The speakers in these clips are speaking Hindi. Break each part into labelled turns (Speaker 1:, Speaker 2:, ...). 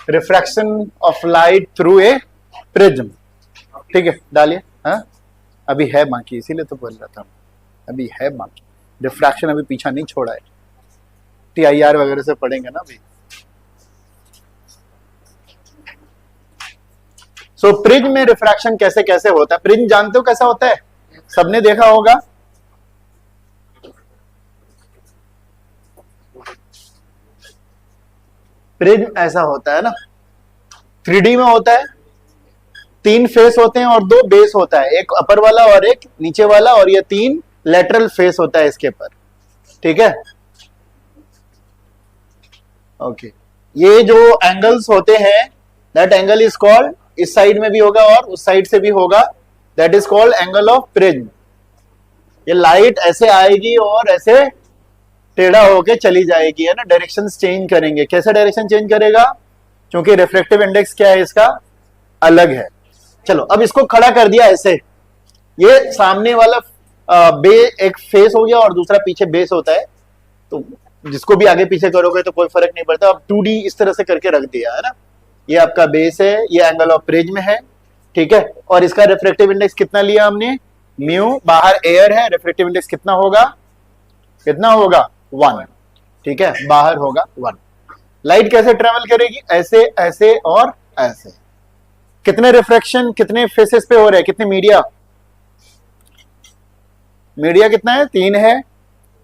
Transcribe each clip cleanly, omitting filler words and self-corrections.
Speaker 1: Refraction of light through a prism. ठीक है, डालिए। हाँ, अभी है बाकी, इसीलिए तो बोल रहा था, अभी है बाकी। रिफ्रैक्शन अभी पीछा नहीं छोड़ा है, TIR वगैरह से पढ़ेंगे ना अभी। सो प्रिज्म में रिफ्रैक्शन कैसे कैसे होता है? प्रिज्म जानते हो कैसा होता है? सबने देखा होगा। प्रिज्म ऐसा होता है ना, 3D में होता है, 3 फेस होते हैं और 2 बेस होता है, एक अपर वाला और एक नीचे वाला, और ये 3 लेटरल फेस होता है इसके पर। ठीक है, ओके। ये जो एंगल्स होते हैं, दैट एंगल इज कॉल्ड, इस साइड में भी होगा और उस साइड से भी होगा, that is called angle of prism. ये लाइट ऐसे आएगी और ऐसे टेढ़ा होके चली जाएगी, है ना, डायरेक्शन चेंज करेंगे। कैसे डायरेक्शन चेंज करेगा? क्योंकि रिफ्लेक्टिव इंडेक्स क्या है इसका, अलग है। चलो अब इसको खड़ा कर दिया ऐसे, ये सामने वाला एक फेस हो गया और दूसरा पीछे बेस होता है, तो जिसको भी आगे पीछे करोगे तो कोई फर्क नहीं पड़ता। अब 2D इस तरह से करके रख दिया, है ना, ये आपका बेस है, ये एंगल ऑफ प्रिज्म है। ठीक है, और इसका रिफ्लेक्टिव इंडेक्स कितना लिया हमने, म्यू, बाहर एयर है, रिफ्लेक्टिव इंडेक्स कितना होगा, कितना होगा, 1। ठीक है, बाहर होगा 1। लाइट कैसे ट्रेवल करेगी, ऐसे ऐसे और ऐसे। कितने रिफ्रैक्शन कितने फेसेस पे हो रहे हैं, कितने मीडिया, मीडिया कितना है, 3 है।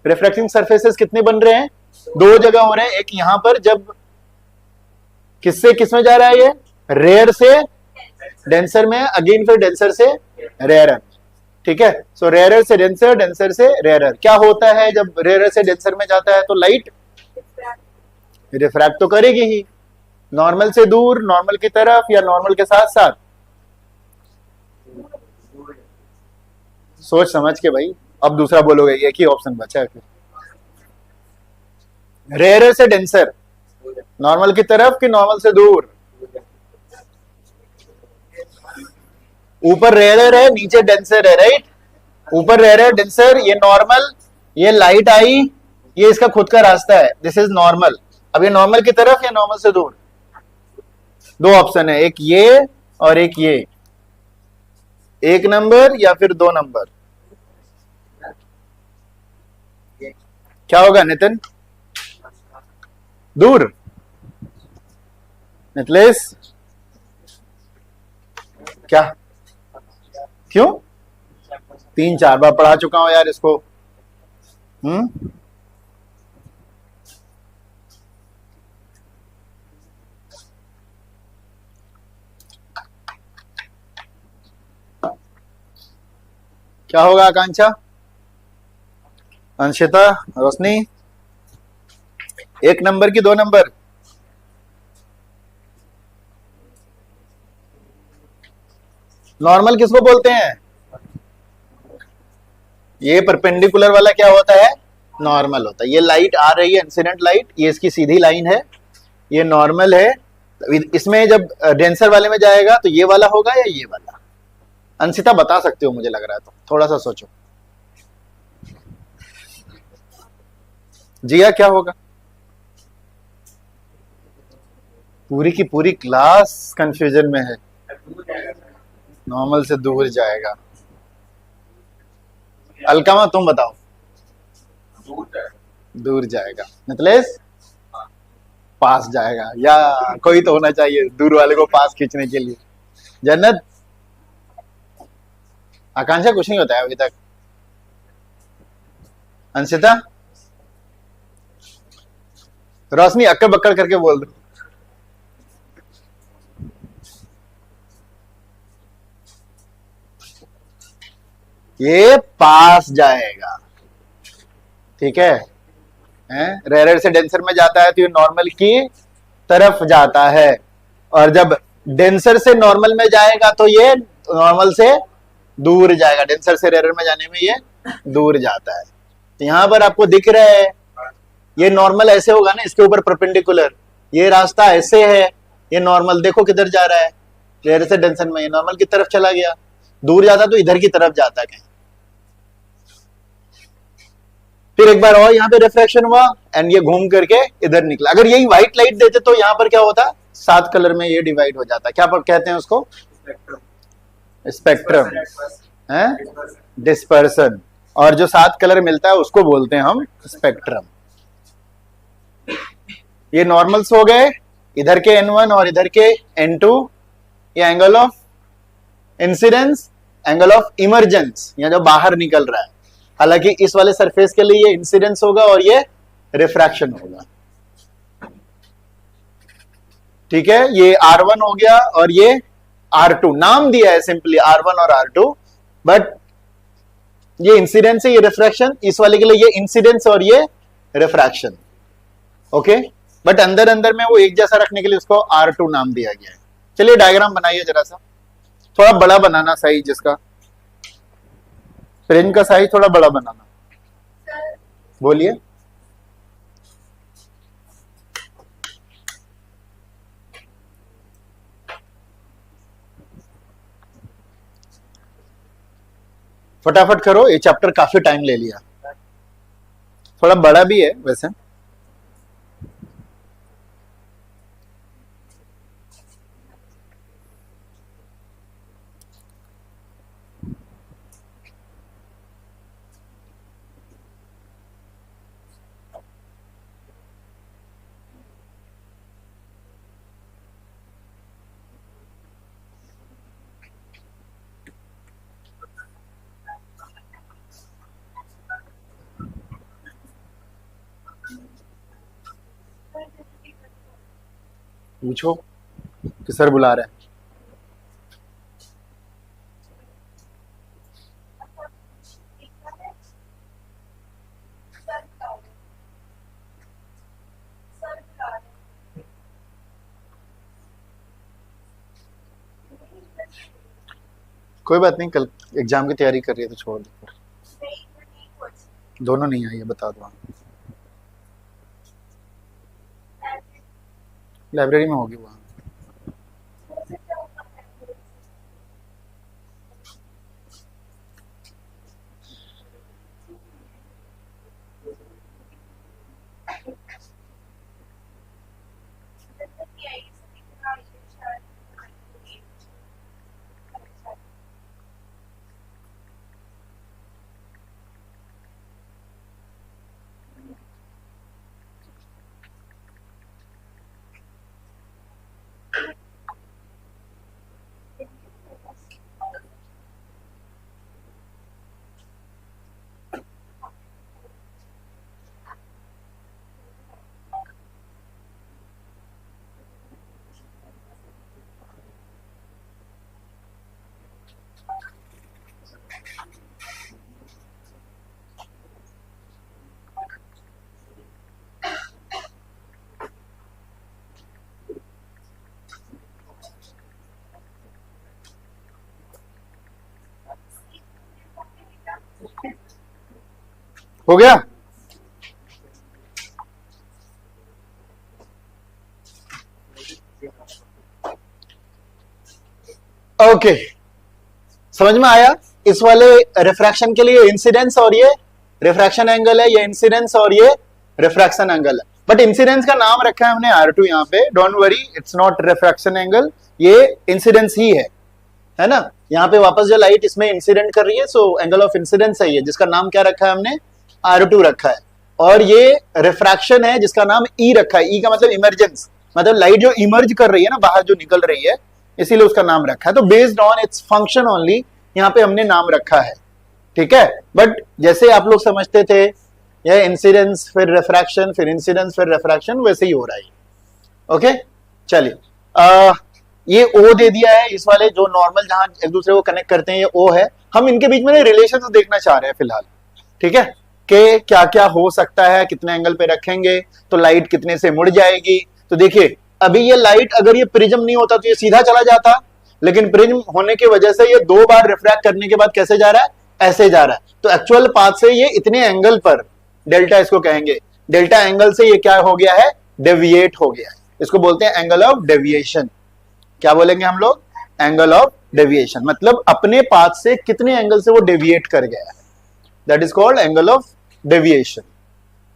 Speaker 1: रिफ्रैक्टिंग सरफेसेस कितने बन रहे हैं, 2 जगह हो रहे हैं। एक यहां पर, जब किससे किसमें जा रहा है, ये रेयर से डेंसर में, अगेन फिर डेंसर से रेयरर। ठीक है, सो रेयरर से डेंसर, डेंसर से रेयरर। क्या होता है जब रेयरर से डेंसर में जाता है, तो लाइट रिफ्रैक्ट तो करेगी ही, नॉर्मल से दूर, नॉर्मल की तरफ, या नॉर्मल के साथ साथ। सोच समझ के भाई, अब दूसरा बोलोगे, एक ही ऑप्शन बचा है फिर। रेयरर से डेंसर, नॉर्मल की तरफ कि नॉर्मल से दूर? ऊपर रेयरर है, नीचे डेंसर है, राइट। ऊपर रेयरर, डेंसर, ये नॉर्मल, ये लाइट आई, ये इसका खुद का रास्ता है, दिस इज नॉर्मल। अब ये नॉर्मल की तरफ या नॉर्मल से दूर? 2 ऑप्शन है, एक ये और एक ये, 1 नंबर या फिर 2 नंबर। क्या होगा नितिन? दूर। नितलेश क्या, क्यों? 3-4 बार पढ़ा चुका हूं यार इसको। क्या होगा आकांक्षा, अंशिता, रोशनी? 1 नंबर की 2 नंबर? नॉर्मल किसको बोलते हैं? ये परपेंडिकुलर वाला क्या होता है, नॉर्मल होता है। ये लाइट आ रही है, इंसिडेंट लाइट, ये इसकी सीधी लाइन है, ये नॉर्मल है। इसमें जब डेंसर वाले में जाएगा तो ये वाला होगा या ये वाला? अंशिता बता सकते हो, मुझे लग रहा है, तो थोड़ा सा सोचो। जिया क्या होगा? पूरी की पूरी क्लास कंफ्यूजन में है। नॉर्मल से दूर जाएगा। अलकामा तुम बताओ। दूर जाएगा। नितलेश? पास जाएगा, या कोई तो होना चाहिए दूर वाले को पास खींचने के लिए। जन्नत? आकांक्षा कुछ नहीं होता है अभी तक। अंशिता? रोशनी अक्कड़ बक्कड़ करके बोल दो। ये पास जाएगा, ठीक है। रेयर से डेंसर में जाता है तो ये नॉर्मल की तरफ जाता है, और जब डेंसर से नॉर्मल में जाएगा तो ये नॉर्मल से दूर जाएगा। डेंसर से रेयर में जाने में ये दूर जाता है। तो यहां पर आपको दिख रहा है, ये नॉर्मल ऐसे होगा ना, इसके ऊपर परपेंडिकुलर, ये रास्ता ऐसे है, ये नॉर्मल देखो किधर जा रहा है, रेयर से डेंसर में, ये नॉर्मल की तरफ चला गया। दूर जाता तो इधर की तरफ जाता कहीं, फिर एक बार और यहाँ पे रिफ्रैक्शन हुआ एंड ये घूम करके इधर निकला। अगर यही व्हाइट लाइट देते तो यहाँ पर क्या होता, 7 कलर में ये डिवाइड हो जाता। क्या कहते हैं उसको? स्पेक्ट्रम है, डिस्पर्सन। और जो 7 कलर मिलता है उसको बोलते हैं हम स्पेक्ट्रम। ये नॉर्मल्स हो गए, इधर के N1 और इधर के N2। ये angle of incidence, angle of emergence, या जो बाहर निकल रहा है। हालांकि इस वाले सरफेस के लिए ये इंसिडेंस होगा और ये रिफ्रैक्शन होगा। ठीक है, ये R1 हो गया और ये R2। नाम दिया है सिंपली R1 और R2, बट ये इंसिडेंस है, ये रिफ्रैक्शन। इस वाले के लिए ये इंसिडेंस और ये रिफ्रैक्शन। ओके, बट अंदर अंदर में वो एक जैसा रखने के लिए उसको R2 नाम दिया गया है। चलिए डायग्राम बनाइए जरा सा, थोड़ा बड़ा बनाना साइज इसका, फ्रेम का साइज थोड़ा बड़ा बनाना। बोलिए। फटाफट करो, ये चैप्टर काफी टाइम ले लिया, थोड़ा बड़ा भी है वैसे। पूछो कि सर बुला रहे हैं। कोई बात नहीं, कल एग्जाम की तैयारी कर रही है तो छोड़ दो। दोनों नहीं आई है, बता दो। लाइब्रेरी में होगी वहां। हो गया? ओके, समझ में आया? इस वाले रिफ्रैक्शन के लिए इंसिडेंस और ये रिफ्रैक्शन एंगल है, ये इंसिडेंस और ये रिफ्रैक्शन एंगल है। बट इंसिडेंस का नाम रखा है हमने R2 यहाँ पे। Don't worry, it's not refraction angle, ये इंसिडेंस ही है ना। यहाँ पे वापस जो लाइट इसमें इंसिडेंट कर रही है, सो एंगल ऑफ इंसिडेंस है ये, जिसका नाम क्या रखा है हमने? R2 रखा है। और ये रिफ्रैक्शन है जिसका नाम E रखा है। E का मतलब इमरजेंस, मतलब लाइट जो इमर्ज कर रही है ना, बाहर जो निकल रही है, इसीलिए उसका नाम रखा है। तो based on its function only यहाँ पे हमने नाम रखा है। ठीक है, बट जैसे आप लोग समझते थे यह इंसिडेंस फिर रिफ्रैक्शन फिर इंसिडेंस फिर रिफ्रैक्शन, वैसे ही हो रहा है। ओके, चलिए ये O दे दिया है। इस वाले जो नॉर्मल जहां एक दूसरे को कनेक्ट करते हैं, ये O है। हम इनके बीच में रिलेशन देखना चाह रहे हैं फिलहाल। ठीक है, कि क्या क्या हो सकता है, कितने एंगल पे रखेंगे तो लाइट कितने से मुड़ जाएगी। तो देखिए, अभी ये लाइट अगर ये प्रिज्म नहीं होता तो ये सीधा चला जाता, लेकिन प्रिज्म होने की वजह से ये 2 बार रिफ्रैक्ट करने के बाद कैसे जा रहा है? ऐसे जा रहा है। तो एक्चुअल पाथ से ये इतने एंगल पर, डेल्टा इसको कहेंगे, डेल्टा एंगल से ये क्या हो गया है? डेविएट हो गया है। इसको बोलते हैं एंगल ऑफ डेविएशन। क्या बोलेंगे हम लोग? Angle of deviation. मतलब अपने पाथ से कितने एंगल से वो डेविएट कर गया है, that is called angle of deviation.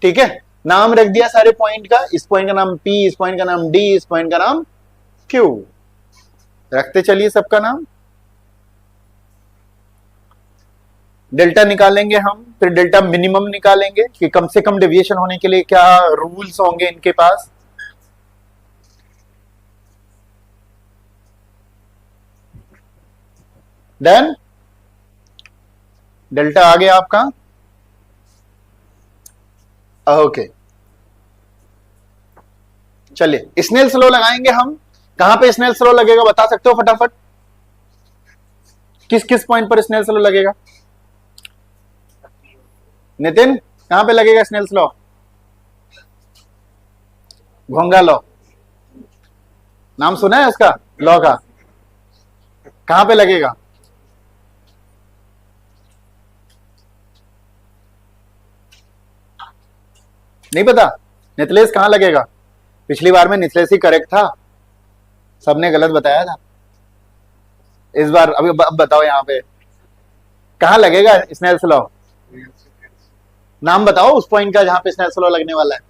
Speaker 1: ठीक है, नाम रख दिया सारे पॉइंट का, इस पॉइंट का नाम P, इस पॉइंट का नाम D, इस पॉइंट का नाम Q, रखते चलिए सबका नाम। डेल्टा निकालेंगे हम, फिर डेल्टा मिनिमम निकालेंगे कि कम से कम डेविएशन होने के लिए क्या रूल्स होंगे इनके पास। देन डेल्टा आ गया आपका। ओके, चलिए स्नेल्स लॉ लगाएंगे हम। कहां पे स्नेल्स लॉ लगेगा बता सकते हो फटाफट, किस किस पॉइंट पर स्नेल्स लॉ लगेगा? नितिन कहां पे लगेगा स्नेल्स लॉ? घोंगा लॉ, नाम सुना है उसका लॉ का? कहां पे लगेगा? नहीं पता? नितलेश कहां लगेगा? पिछली बार में नितलेश ही करेक्ट था, सबने गलत बताया था। इस बार अभी अब बताओ यहां पे कहां लगेगा स्नेल्स लॉ? नाम बताओ उस पॉइंट का जहां पे स्नेल्स लॉ लगने वाला है,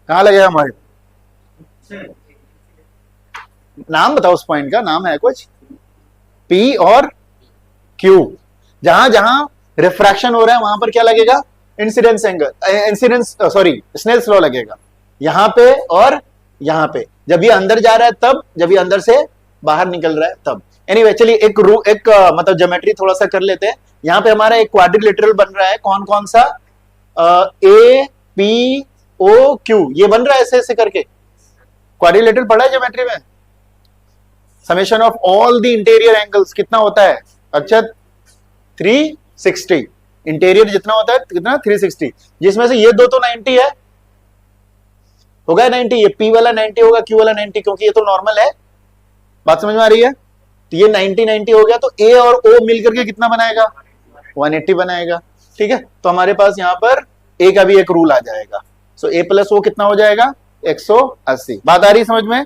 Speaker 1: कहां लगेगा मोहित? नाम बताओ उस पॉइंट का, नाम है कुछ? P और Q, जहां जहां रिफ्रैक्शन हो रहा है वहां पर क्या लगेगा? Incidence angle, incidence sorry Snell's law लगेगा, यहां पे और यहां पे। जब ये अंदर जा रहा है तब, जब ये अंदर से बाहर निकल रहा है तब। एनीवे चलिए एक मतलब ज्योमेट्री थोड़ा सा कर लेते हैं। यहां पे हमारा एक क्वाड्रिलेटरल बन रहा है, कौन कौन सा? A P O Q, ये बन रहा है ऐसे ऐसे करके। क्वाड्रिलेटरल पढ़ा है ज्योमेट्री में? Summation of all the interior angles कितना होता है अक्षत? 360। इंटीरियर जितना होता है कितना? 360, जिसमें से ये दो तो 90 है, होगा 90, ये P वाला 90 होगा, Q वाला 90, क्योंकि ये तो नॉर्मल है। बात समझ में आ रही है? तो ये 90 हो गया, तो A और O मिलकर के कितना बनाएगा? 180 बनाएगा। ठीक है, तो हमारे पास यहां पर A का भी एक रूल आ जाएगा। सो A प्लस O कितना हो जाएगा? 180। बात आ रही समझ में?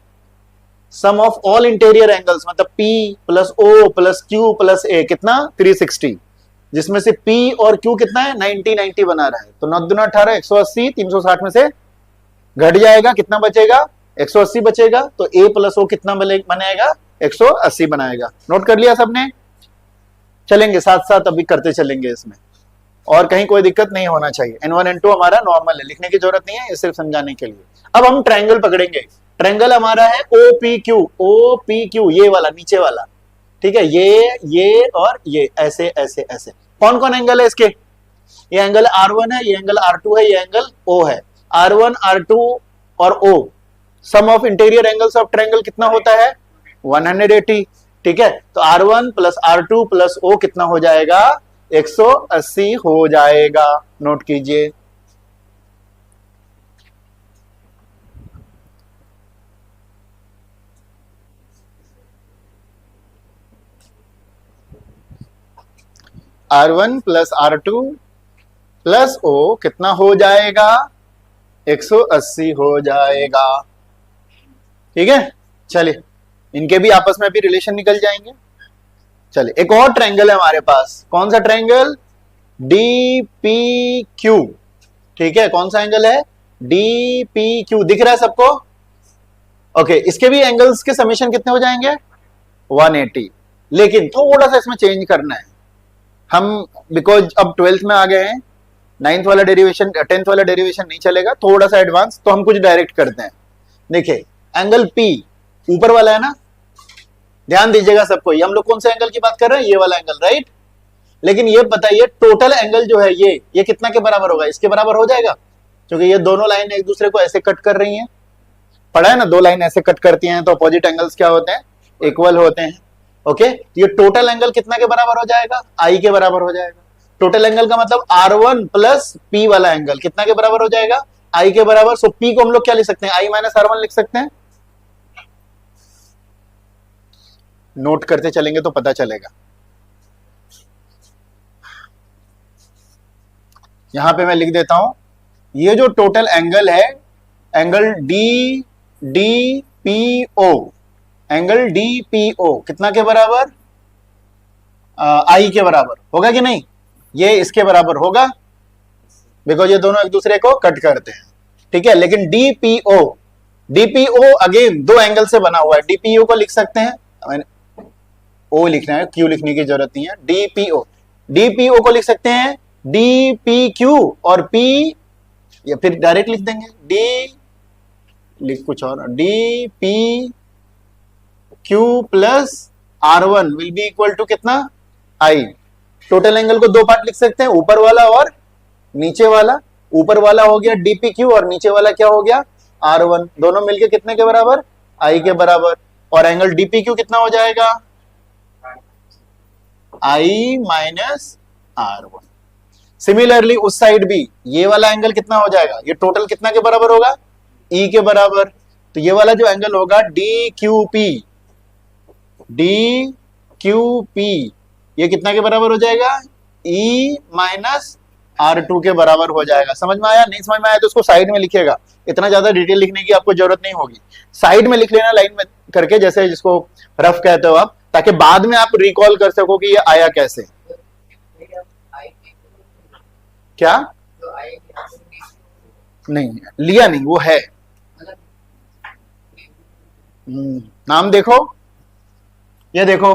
Speaker 1: सम ऑफ ऑल इंटीरियर एंगल्स मतलब P plus O plus Q plus A कितना? 360, जिसमें से P और Q कितना है? 90 बना रहा है। तो 9 दूना 18, 180, 360 में से घट जाएगा, कितना बचेगा? 180 बचेगा। तो A प्लस O कितना बनाएगा? 180 बनाएगा। नोट कर लिया सबने? चलेंगे साथ साथ अभी करते चलेंगे इसमें, और कहीं कोई दिक्कत नहीं होना चाहिए। N1 N2 हमारा नॉर्मल है, लिखने की जरूरत नहीं है, ये सिर्फ समझाने के लिए। अब हम ट्रायंगल पकड़ेंगे। ट्रायंगल हमारा है OPQ, ये वाला नीचे वाला। ठीक है, ये और ये ऐसे ऐसे ऐसे। कौन कौन एंगल है इसके? ये एंगल R1 है, ये एंगल R2 है, ये एंगल O है। R1 R2 और O, sum of interior angles of triangle कितना होता है? 180। ठीक है, तो R1 plus R2 plus O कितना हो जाएगा? 180 हो जाएगा। नोट कीजिए। R1 plus R2 plus O कितना हो जाएगा? 180 हो जाएगा। ठीक है, चलिए इनके भी आपस में भी रिलेशन निकल जाएंगे। चलिए एक और ट्रायंगल है हमारे पास, कौन सा ट्रायंगल? DPQ। ठीक है, कौन सा एंगल है? DPQ, दिख रहा है सबको? ओके, इसके भी एंगल्स के समेशन कितने हो जाएंगे? 180। लेकिन थोड़ा सा इसमें चेंज करना है हम, बिकॉज अब 12th में आ गए हैं, 9th वाला डेरिवेशन 10th वाला डेरिवेशन नहीं चलेगा, थोड़ा सा एडवांस, तो हम कुछ डायरेक्ट करते हैं। देखिए एंगल P ऊपर वाला है ना, ध्यान दीजिएगा सबको, ये हम लोग कौन से एंगल की बात कर रहे हैं? ये वाला एंगल, राइट। लेकिन ये बताइए टोटल एंगल जो है ये कितना के बराबर होगा? इसके बराबर हो जाएगा, क्योंकि ये दोनों लाइन एक दूसरे को ऐसे कट कर रही हैं। पढ़ा है ना, दो लाइन ऐसे कट करती हैं तो अपोजिट एंगल्स क्या होते हैं? इक्वल होते हैं। ओके, ये टोटल एंगल कितना के बराबर हो जाएगा? I के बराबर हो जाएगा। टोटल एंगल का मतलब R1 प्लस P वाला एंगल कितना के बराबर हो जाएगा? I के बराबर। सो P को हम लोग क्या लिख सकते हैं? I माइनस R1 लिख सकते हैं। नोट करते चलेंगे तो पता चलेगा। यहां पे मैं लिख देता हूं, ये जो टोटल एंगल है, एंगल DPO, एंगल DPO कितना के बराबर? आई के बराबर होगा कि नहीं, ये इसके बराबर होगा बिकॉज ये दोनों एक दूसरे को कट करते हैं, ठीक है। लेकिन डीपीओ, डीपीओ अगेन दो एंगल से बना हुआ है, डीपीओ को लिख सकते हैं, ओ लिखना है, क्यू लिखने की जरूरत नहीं है, डीपीओ, डीपीओ को लिख सकते हैं डीपीक्यू और पी, या फिर डायरेक्ट लिख देंगे डी, लिख कुछ और, D P Q plus R one will be equal to कितना, आई। टोटल एंगल को दो पार्ट लिख सकते हैं, ऊपर वाला और नीचे वाला। ऊपर वाला हो गया डीपीक्यू और नीचे वाला क्या हो गया, आर वन, दोनों मिलके कितने के बराबर, आई के बराबर। और एंगल डीपीक्यू कितना हो जाएगा, आई माइनस आर वन। सिमिलरली उस साइड भी ये वाला एंगल कितना हो जाएगा, ये टोटल कितना के बराबर होगा, ई के बराबर। तो ये वाला जो एंगल होगा D Q P, D Q P, ये कितना के बराबर हो जाएगा, ई माइनस आर टू के बराबर हो जाएगा। समझ में आया, नहीं समझ में आया तो उसको साइड में लिखिएगा, इतना ज्यादा डिटेल लिखने की आपको जरूरत नहीं होगी, साइड में लिख लेना लाइन में करके, जैसे जिसको रफ कहते हो आप, ताकि बाद में आप रिकॉल कर सको कि ये आया कैसे। क्या नहीं लिया, नहीं वो है, नाम देखो, ये देखो,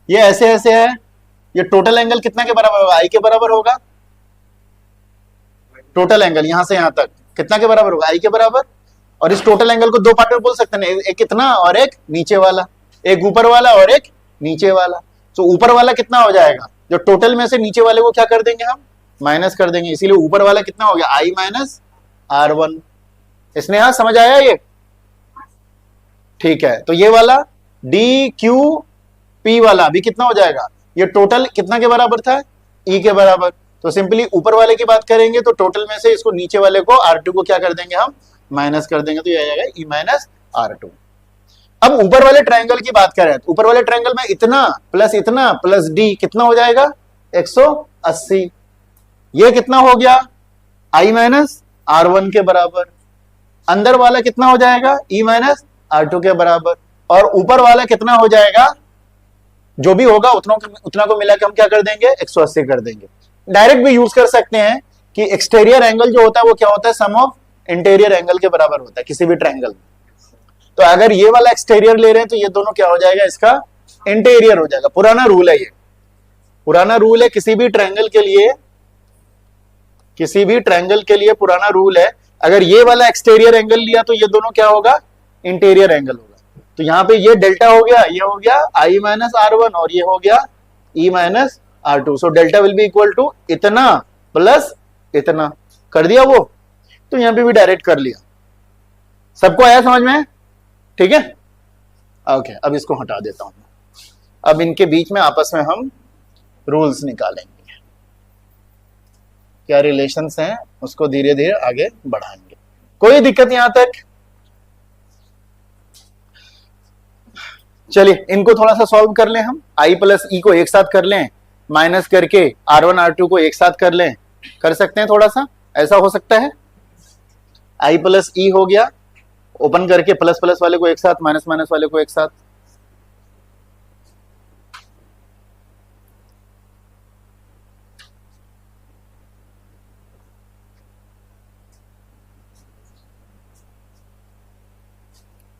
Speaker 1: ये ऐसे ऐसे है, ये टोटल एंगल कितना के बराबर होगा, आई के बराबर होगा। टोटल एंगल यहां से यहां तक कितना के बराबर होगा, आई के बराबर। और इस टोटल एंगल को दो पार्ट में बोल सकते हैं, एक कितना और एक नीचे वाला, एक ऊपर वाला और एक नीचे वाला। तो ऊपर वाला कितना हो जाएगा, जो टोटल में से नीचे वाले को क्या कर देंगे हम, माइनस कर देंगे, इसीलिए ऊपर वाला कितना हो गया, आई माइनस आर वन। इसने यहां समझ आया ये, ठीक है। तो ये वाला डी क्यू पी वाला भी कितना हो जाएगा, ये टोटल कितना के बराबर था, ई के बराबर। तो सिंपली ऊपर वाले की बात करेंगे तो टोटल में से इसको नीचे वाले को आर टू को क्या कर देंगे हम, माइनस कर देंगे, तो ये आ जाएगा ई माइनस आर टू। अब ऊपर वाले ट्रायंगल की बात करें तो ऊपर वाले ट्रायंगल में इतना प्लस डी कितना हो जाएगा, 180। ये कितना हो गया, आई माइनस आर वन के बराबर। अंदर वाला कितना हो जाएगा, ई माइनस आर टू के बराबर। और ऊपर वाला कितना हो जाएगा, जो भी होगा उतना को मिला के हम क्या कर देंगे, 180 कर देंगे। डायरेक्ट भी यूज कर सकते हैं कि एक्सटीरियर एंगल जो होता है वो क्या होता है, सम ऑफ इंटीरियर एंगल के बराबर होता है किसी भी ट्रायंगल में। तो अगर ये वाला एक्सटीरियर ले रहे हैं तो ये दोनों क्या हो जाएगा, इसका इंटीरियर हो जाएगा। पुराना रूल है ये, पुराना रूल है किसी भी ट्रायंगल के लिए, किसी भी ट्रायंगल के लिए पुराना रूल है। अगर ये वाला एक्सटीरियर एंगल लिया तो ये दोनों क्या होगा, इंटीरियर एंगल होगा। तो यहां पे ये डेल्टा हो गया, ये हो गया आई माइनस आर वन और ये हो गया E minus R two. So delta will be equal to इतना प्लस इतना, कर दिया वो। तो यहां पे भी डायरेक्ट कर लिया। सबको आया समझ में, ठीक है, ओके। अब इसको हटा देता हूं, अब इनके बीच में आपस में हम रूल्स निकालेंगे, क्या रिलेशंस हैं उसको धीरे धीरे आगे बढ़ाएंगे। कोई दिक्कत यहां तक, चलिए इनको थोड़ा सा सॉल्व कर लें हम। आई प्लस ई को एक साथ कर लें, माइनस करके आर वन आर टू को एक साथ कर लें, कर सकते हैं, थोड़ा सा ऐसा हो सकता है। आई प्लस ई हो गया, ओपन करके प्लस प्लस वाले को एक साथ, माइनस माइनस वाले को एक साथ।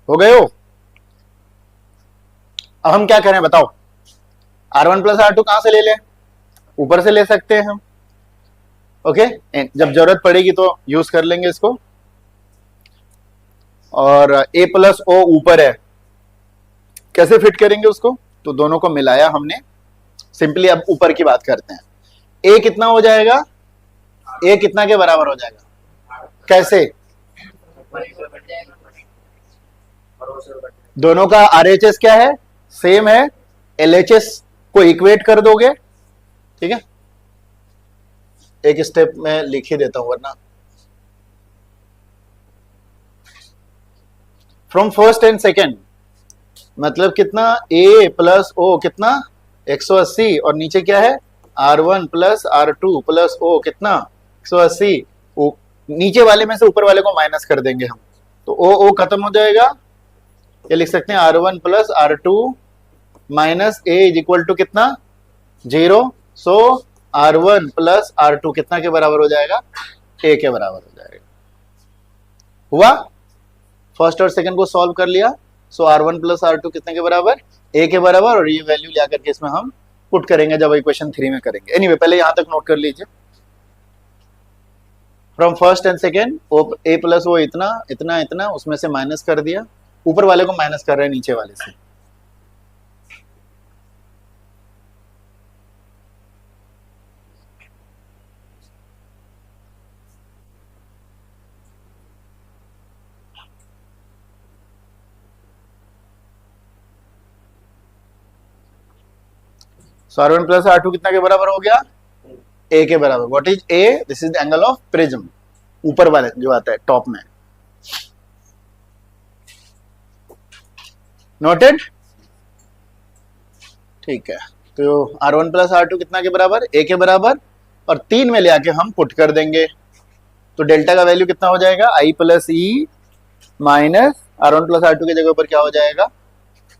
Speaker 1: हो गए हो। अब हम क्या करें बताओ, R one plus R two कहां से ले लें, ऊपर से ले सकते हैं हम, ओके। जब जरूरत पड़ेगी तो यूज कर लेंगे इसको। और ए प्लस ओ ऊपर है, कैसे फिट करेंगे उसको, तो दोनों को मिलाया हमने सिंपली। अब ऊपर की बात करते हैं, ए कितना हो जाएगा, ए कितना के बराबर हो जाएगा, कैसे, दोनों का आरएचएस क्या है, सेम है, एलएचएस को इक्वेट कर दोगे, ठीक है। एक स्टेप में लिख ही देता हूं वरना, फ्रॉम फर्स्ट एंड सेकेंड, मतलब कितना, ए प्लस ओ कितना 180, और नीचे क्या है R1 plus R2 plus O कितना 180। नीचे वाले में से ऊपर वाले को माइनस कर देंगे हम, तो ओ खत्म हो जाएगा। ये लिख सकते हैं R1 plus R2 minus A is equal to कितना 0, सो R1 प्लस R2 कितना के बराबर हो जाएगा, ए के बराबर हो जाएगा। हुआ, फर्स्ट और सेकंड को सॉल्व कर लिया, सो R1 प्लस R2 कितने के बराबर, ए के बराबर, और ये वैल्यू ले आकर के इसमें हम पुट करेंगे जब इक्वेशन 3 में करेंगे। एनीवे पहले यहां तक नोट कर लीजिए, from first and second A plus वो इतना इतना इतना उसमें से माइनस कर दिया, ऊपर वाले को माइनस कर रहे हैं नीचे वाले से। सो R1 प्लस R2 कितना के बराबर हो गया, ए के बराबर। What is a, this is the angle of prism, ऊपर वाले जो आता है टॉप में। नोटेड, ठीक है। तो R1 प्लस R2 कितना के बराबर, ए के बराबर, और 3 में ले आके हम पुट कर देंगे, तो डेल्टा का वैल्यू कितना हो जाएगा, I plus E minus R1 plus R2 की जगह पर क्या हो जाएगा,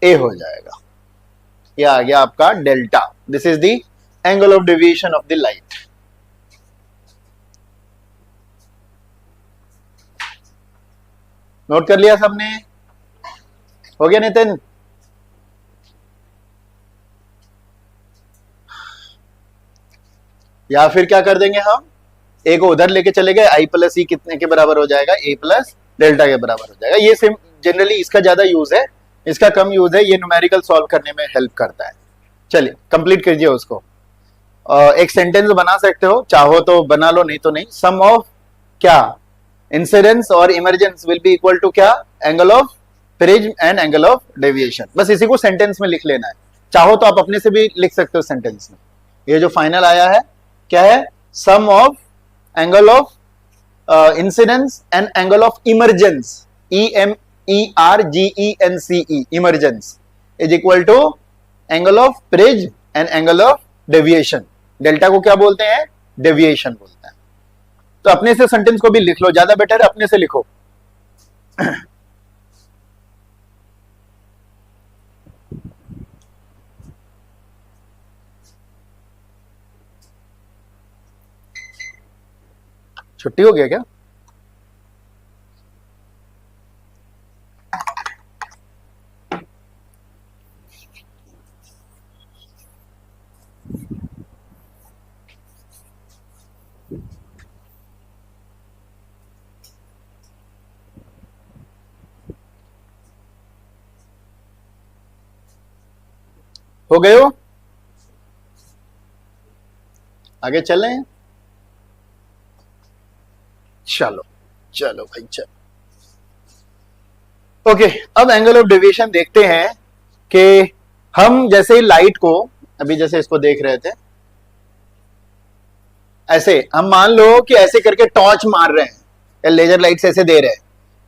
Speaker 1: ए हो जाएगा। ये आ गया आपका delta, this is the angle of deviation of the light. Note कर लिया सबने, हो गया नितिन? या फिर क्या कर देंगे हम, ए को उधर लेके चले गए, आई प्लस ई कितने के बराबर हो जाएगा, ए प्लस डेल्टा के बराबर हो जाएगा। ये सेम जनरली इसका ज्यादा यूज है, इसका कम यूज है, ये न्यूमेरिकल सॉल्व करने में हेल्प करता है। चलिए कंप्लीट कीजिए उसको। एक सेंटेंस बना सकते हो, चाहो तो बना लो, नहीं तो नहीं। सम ऑफ क्या, इंसिडेंस और emergence will be equal to क्या, angle of prism and angle of deviation. बस इसी को सेंटेंस में लिख लेना है, चाहो तो आप अपने से भी लिख सकते हो सेंटेंस में। ये जो फाइनल आया है क्या है, sum of angle of incidence and angle of emergence, EMERGENCE, emergence is equal to angle of prism and angle of deviation. Delta को क्या बोलते हैं, डेविएशन बोलते हैं। तो अपने से सेंटेंस को भी लिख लो, ज्यादा बेटर है अपने से लिखो। छुट्टी हो गया क्या? हो गए हो? आगे चलें? चलो चलो भाई चलो। ओके, अब एंगल ऑफ डेविएशन देखते हैं कि हम जैसे ही लाइट को, अभी जैसे इसको देख रहे थे, ऐसे हम मान लो कि ऐसे करके टॉर्च मार रहे हैं या लेजर लाइट से ऐसे दे रहे हैं,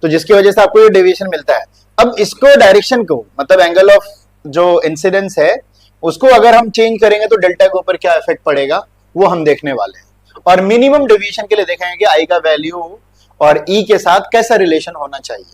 Speaker 1: तो जिसकी वजह से आपको ये डेविएशन मिलता है। अब इसको डायरेक्शन को, मतलब एंगल ऑफ जो इंसिडेंस है उसको अगर हम चेंज करेंगे तो डेल्टा के ऊपर क्या इफेक्ट पड़ेगा वो हम देखने वाले हैं। और मिनिमम डेविएशन के लिए देखेंगे कि आई का वैल्यू और ई के साथ कैसा रिलेशन होना चाहिए।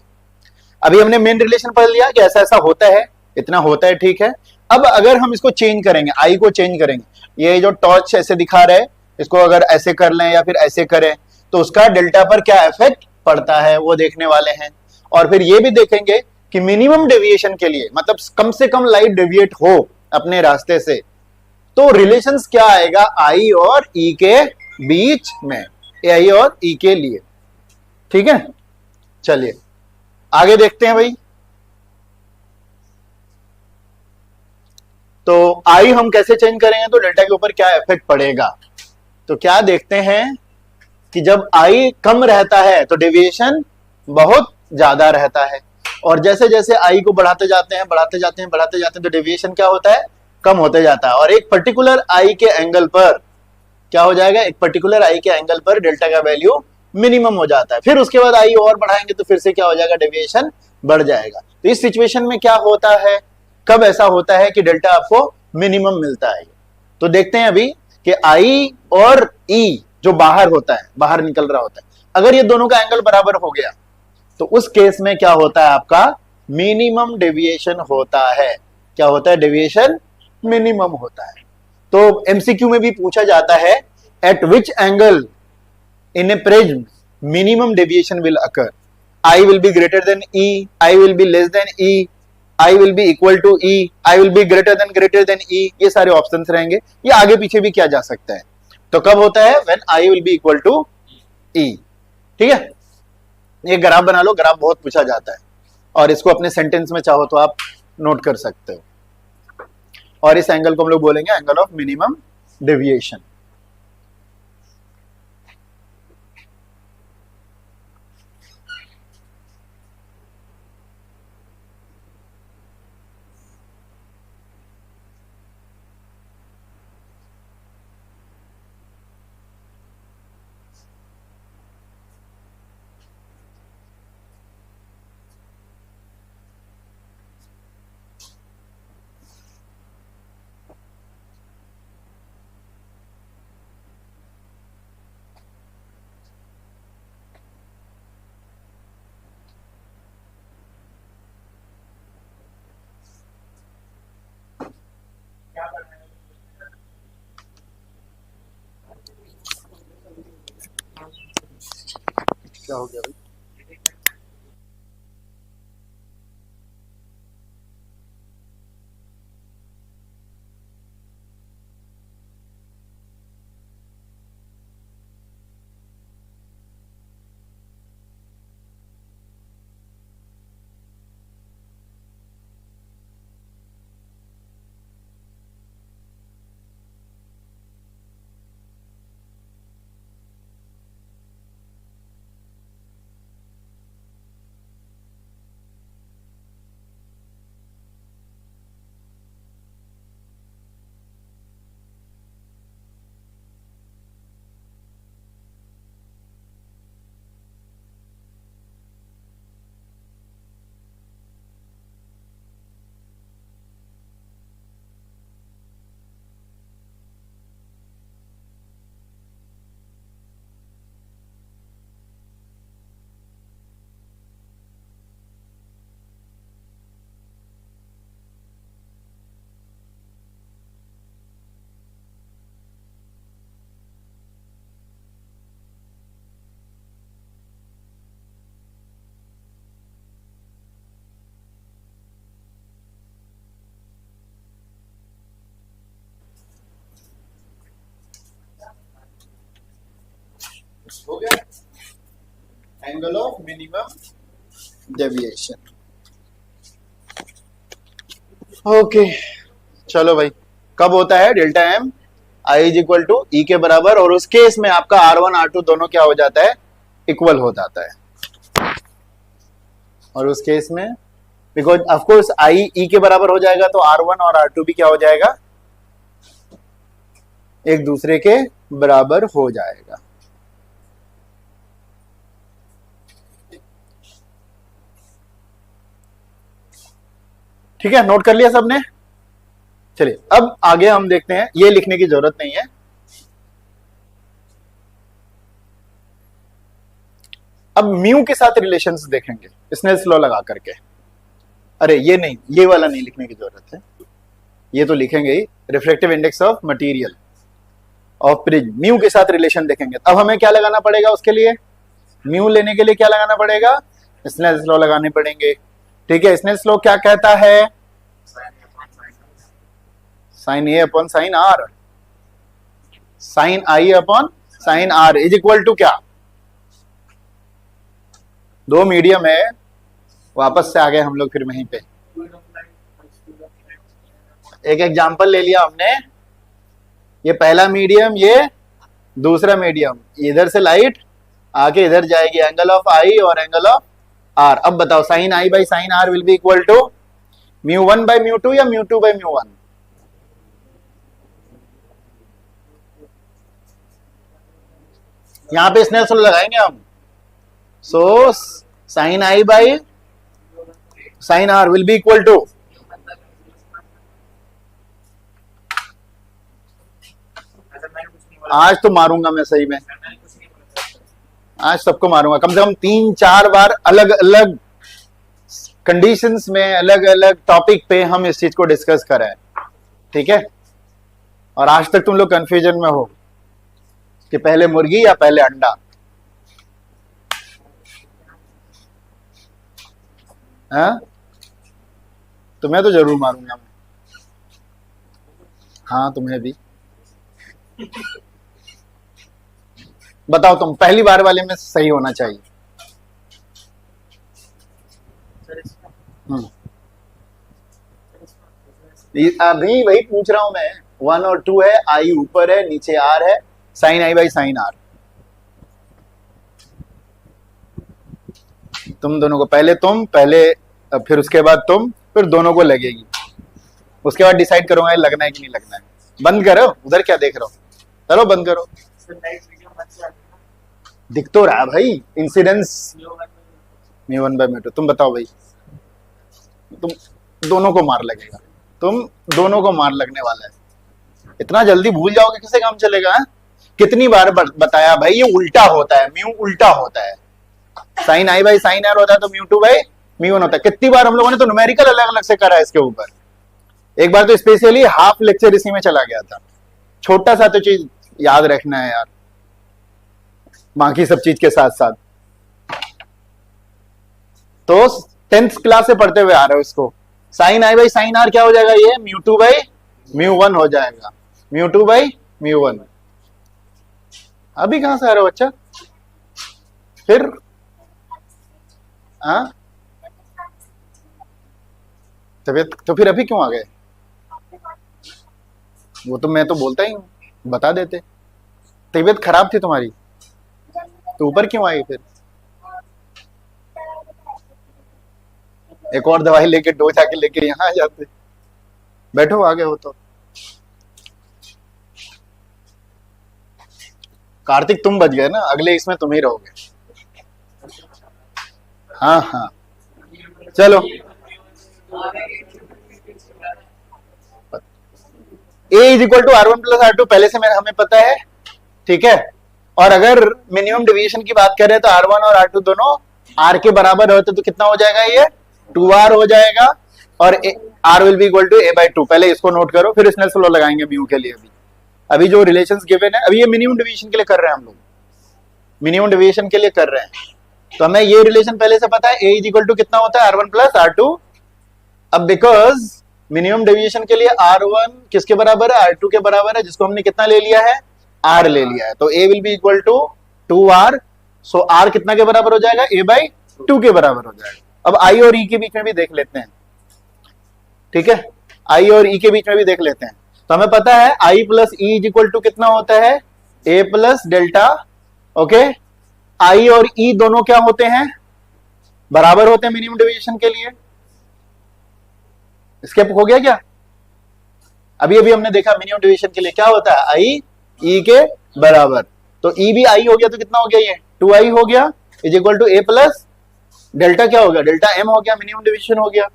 Speaker 1: अभी हमने मेन रिलेशन पढ़ लिया कि ऐसा ऐसा होता है, इतना होता है, ठीक है। अब अगर हम इसको चेंज करेंगे, आई को चेंज करेंगे, ये जो टॉर्च ऐसे दिखा रहे हैं इसको अगर ऐसे कर लें या फिर ऐसे करें तो उसका डेल्टा पर क्या इफेक्ट पड़ता है वो देखने वाले हैं। और फिर ये भी देखेंगे कि मिनिमम डेविएशन के लिए, मतलब कम से कम लाइट डेविएट हो अपने रास्ते से, तो रिलेशंस क्या आएगा आई और ई के बीच में, आई और ई के लिए, ठीक है। चलिए आगे देखते हैं भाई। तो आई हम कैसे चेंज करेंगे तो डेल्टा के ऊपर क्या इफेक्ट पड़ेगा। तो क्या देखते हैं कि जब आई कम रहता है तो डेविएशन बहुत ज्यादा रहता है, और जैसे जैसे आई को बढ़ाते जाते हैं बढ़ाते जाते हैं बढ़ाते जाते हैं तो डेविएशन क्या होता है, कम होते जाता है। और एक पर्टिकुलर आई के एंगल पर क्या हो जाएगा, एक पर्टिकुलर आई के एंगल पर डेल्टा का वैल्यू मिनिमम हो जाता है। फिर उसके बाद आई और बढ़ाएंगे तो फिर से क्या हो जाएगा, डेविएशन बढ़ जाएगा। तो इस सिचुएशन में क्या होता है, कब ऐसा होता है कि डेल्टा आपको मिनिमम मिलता है। तो देखते हैं अभी कि आई और ई जो बाहर होता है, बाहर निकल रहा होता है, अगर ये दोनों का एंगल बराबर हो गया तो उस केस में क्या होता है, आपका मिनिमम डेविएशन होता है। क्या होता है, डेविएशन मिनिमम होता है। तो एमसीक्यू में भी पूछा जाता है at which angle in a prism minimum deviation will occur, I will be greater than E, I will be less than E, I will be equal to E, I will be greater than E, ये सारे ऑप्शंस रहेंगे। ये आगे पीछे भी किया जा सकता है। तो कब होता है, when I will be equal to E. ठीक है, ये ग्राफ बना लो, ग्राफ बहुत पूछा जाता है और इसको अपने सेंटेंस में चाहो तो आप नोट कर सकते हो। और इस एंगल को हम लोग बोलेंगे एंगल ऑफ मिनिमम डेविएशन। क्या हो गया भाई? हो गया angle of minimum deviation. Okay, चलो भाई, कब होता है delta M I is equal to E के बराबर, और उस केस में आपका R1 R2 दोनों क्या हो जाता है, इक्वल हो जाता है। और उस केस में बिकॉज ऑफकोर्स आई ई के बराबर हो जाएगा तो R1 और R2 भी क्या हो जाएगा, एक दूसरे के बराबर हो जाएगा। ठीक है, नोट कर लिया सबने? चलिए अब आगे हम देखते हैं, ये लिखने की जरूरत नहीं है। अब म्यू के साथ रिलेशंस देखेंगे स्नेल्स लॉ लगा करके। अरे ये नहीं, ये वाला नहीं लिखने की जरूरत है, ये तो लिखेंगे ही, refractive index of material of prism, mu के साथ रिलेशन देखेंगे। अब हमें क्या लगाना पड़ेगा उसके लिए, म्यू लेने के लिए क्या लगाना पड़ेगा, स्नेल्स लॉ लगाने पड़ेंगे। ठीक है, स्नेल्स लॉ क्या कहता है, sine A upon sine R, sine I upon sine R is equal to क्या, दो मीडियम है, वापस से आ गए हम लोग फिर वहीं पे। एक एग्जांपल ले लिया हमने, ये पहला मीडियम, ये दूसरा मीडियम, इधर से लाइट आके इधर जाएगी, एंगल ऑफ आई और एंगल ऑफ आर। अब बताओ sine I by sine R will be equal to mu one by mu two या mu two by mu one. यहां पे स्नेल्स लॉ लगाएंगे हम। So sine I by sine R will be equal to, आज तो मारूंगा मैं सही में, आज सबको मारूंगा, कम से कम 3-4 बार अलग अलग कंडीशंस में अलग अलग टॉपिक पे हम इस चीज को डिस्कस करें, ठीक है। और आज तक तुम लोग कंफ्यूजन में हो कि पहले मुर्गी या पहले अंडा। हाँ, तुम्हें तो जरूर मारूंगा मैं। हाँ, तुम्हें भी। बताओ, तुम पहली बार वाले में सही होना चाहिए। अभी वही पूछ रहा हूं मैं। 1 और 2 है, आई ऊपर है, नीचे आर है, sine I by sine R. तुम दोनों को पहले फिर उसके बाद तुम, फिर दोनों को लगेगी। उसके बाद डिसाइड करूंगा लगना है कि नहीं लगना है। बंद करो, उधर क्या देख रहे हो? चलो बंद करो। दिख तो रहा भाई इंसिडेंस μ1/μ2। तुम बताओ भाई, तुम दोनों को मार लगेगा, तुम दोनों को मार लगने वाला है। इतना जल्दी भूल जाओगे किसे काम चलेगा? है? कितनी बार बताया भाई, ये उल्टा होता है, म्यू उल्टा होता है। Sine I by sine R होता है तो μ2/μ1 होता है। कितनी बार हम लोगों ने तो न्यूमेरिकल अलग अलग से करा है इसके ऊपर। एक बार तो स्पेशली हाफ लेक्चर इसी में चला गया था। छोटा सा तो चीज याद रखना है यार, बाकी सब चीज के साथ साथ। तो 10th क्लास से पढ़ते हुए आ रहे हो इसको। Sine I by sine R क्या हो जाएगा? ये μ2/μ1 हो जाएगा। μ2/μ1। अभी कहां से आ रहे हो बच्चा? फिर हाँ, तबियत तो फिर अभी क्यों आ गए? वो तो मैं तो बोलता ही हूँ, बता देते। तबीयत खराब थी तुम्हारी तो ऊपर क्यों आई? फिर एक और दवाई लेके डोज आके लेके यहाँ आ जाते। बैठो, आ गए हो तो। कार्तिक तुम बच गए ना, अगले इसमें तुम ही रहोगे। हाँ हाँ, चलो। A is equal to R1 plus R2 पहले से हमें पता है, ठीक है। और अगर मिनिमम डेविएशन की बात करें तो R1 और R2 दोनों R के बराबर होते तो कितना हो जाएगा? ये 2R हो जाएगा। और R will be equal to A/2। पहले इसको नोट करो, फिर स्नेल्स लॉ लगाएंगे म्यू के लिए। अभी जो रिलेशंस गिवन है, अभी ये मिनिमम डेविएशन के लिए कर रहे हैं हम लोग, मिनिमम डेविएशन के लिए कर रहे हैं। तो हमें ये रिलेशन पहले से पता है, A इज इक्वल टू कितना होता है? R1 plus R2। अब बिकॉज मिनिमम डेविएशन के लिए R1 किसके बराबर है? R2 के बराबर है, जिसको हमने कितना ले लिया है? R ले लिया है। तो A will be equal to 2R। So R कितना के बराबर हो जाएगा? A/2 के बराबर हो जाएगा। अब I और E के बीच में भी देख लेते हैं, ठीक है। I और E के बीच में भी देख लेते हैं। तो हमें पता है I plus E is equal to कितना होता है? A plus delta. Okay, I और E दोनों क्या होते हैं? बराबर होते हैं मिनिमम डेविएशन के लिए। स्किप हो गया क्या? अभी अभी हमने देखा मिनिमम डेविएशन के लिए क्या होता है? I E के बराबर। तो E भी I हो गया तो कितना हो गया? ये 2I हो गया is equal to A plus delta क्या हो गया? डेल्टा M हो गया, मिनिमम डेविएशन हो गया।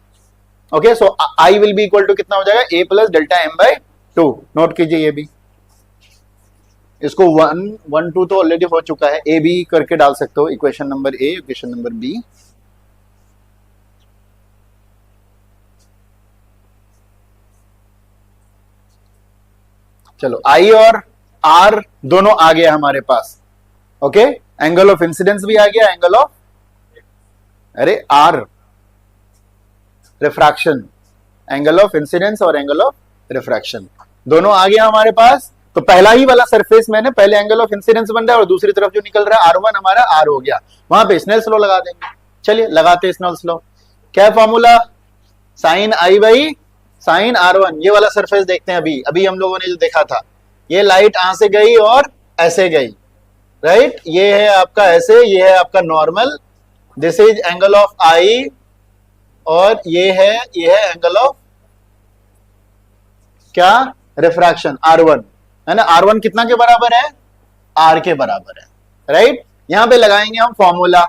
Speaker 1: Okay, so I will be equal to कितना हो जाएगा? A plus delta M/2। Note कीजिए ये भी। इसको 1, 1, 2 तो ऑलरेडी हो चुका है, A B करके डाल सकते हो। Equation number A, equation number B। चलो, I और R दोनों आ गया हमारे पास। ओके, एंगल ऑफ इंसिडेंस भी आ गया, angle of R refraction, angle of incidence और एंगल ऑफ रिफ्रैक्शन दोनों आ गया हमारे पास। तो पहला ही वाला सरफेस मैंने पहले एंगल ऑफ इंसिडेंस बन रहा है और दूसरी तरफ जो निकल रहा है R1 हमारा R हो गया। वहां पे स्नेल्स लॉ लगा देंगे। चलिए लगाते हैं स्नेल्स लॉ। क्या formula? Sine I by sine R1। ये वाला सरफेस देखते हैं। अभी हम लोगों ने जो देखा था, ये लाइट यहां से गई और ऐसे गई, राइट। ये है आपका ऐसे, ये है आपका normal. This is angle of I और ये है एंगल ऑफ क्या? रिफ्रैक्शन R1, है ना। R1 कितना के बराबर है? R के बराबर है, राइट। यहां पे लगाएंगे हम फॉर्मूला।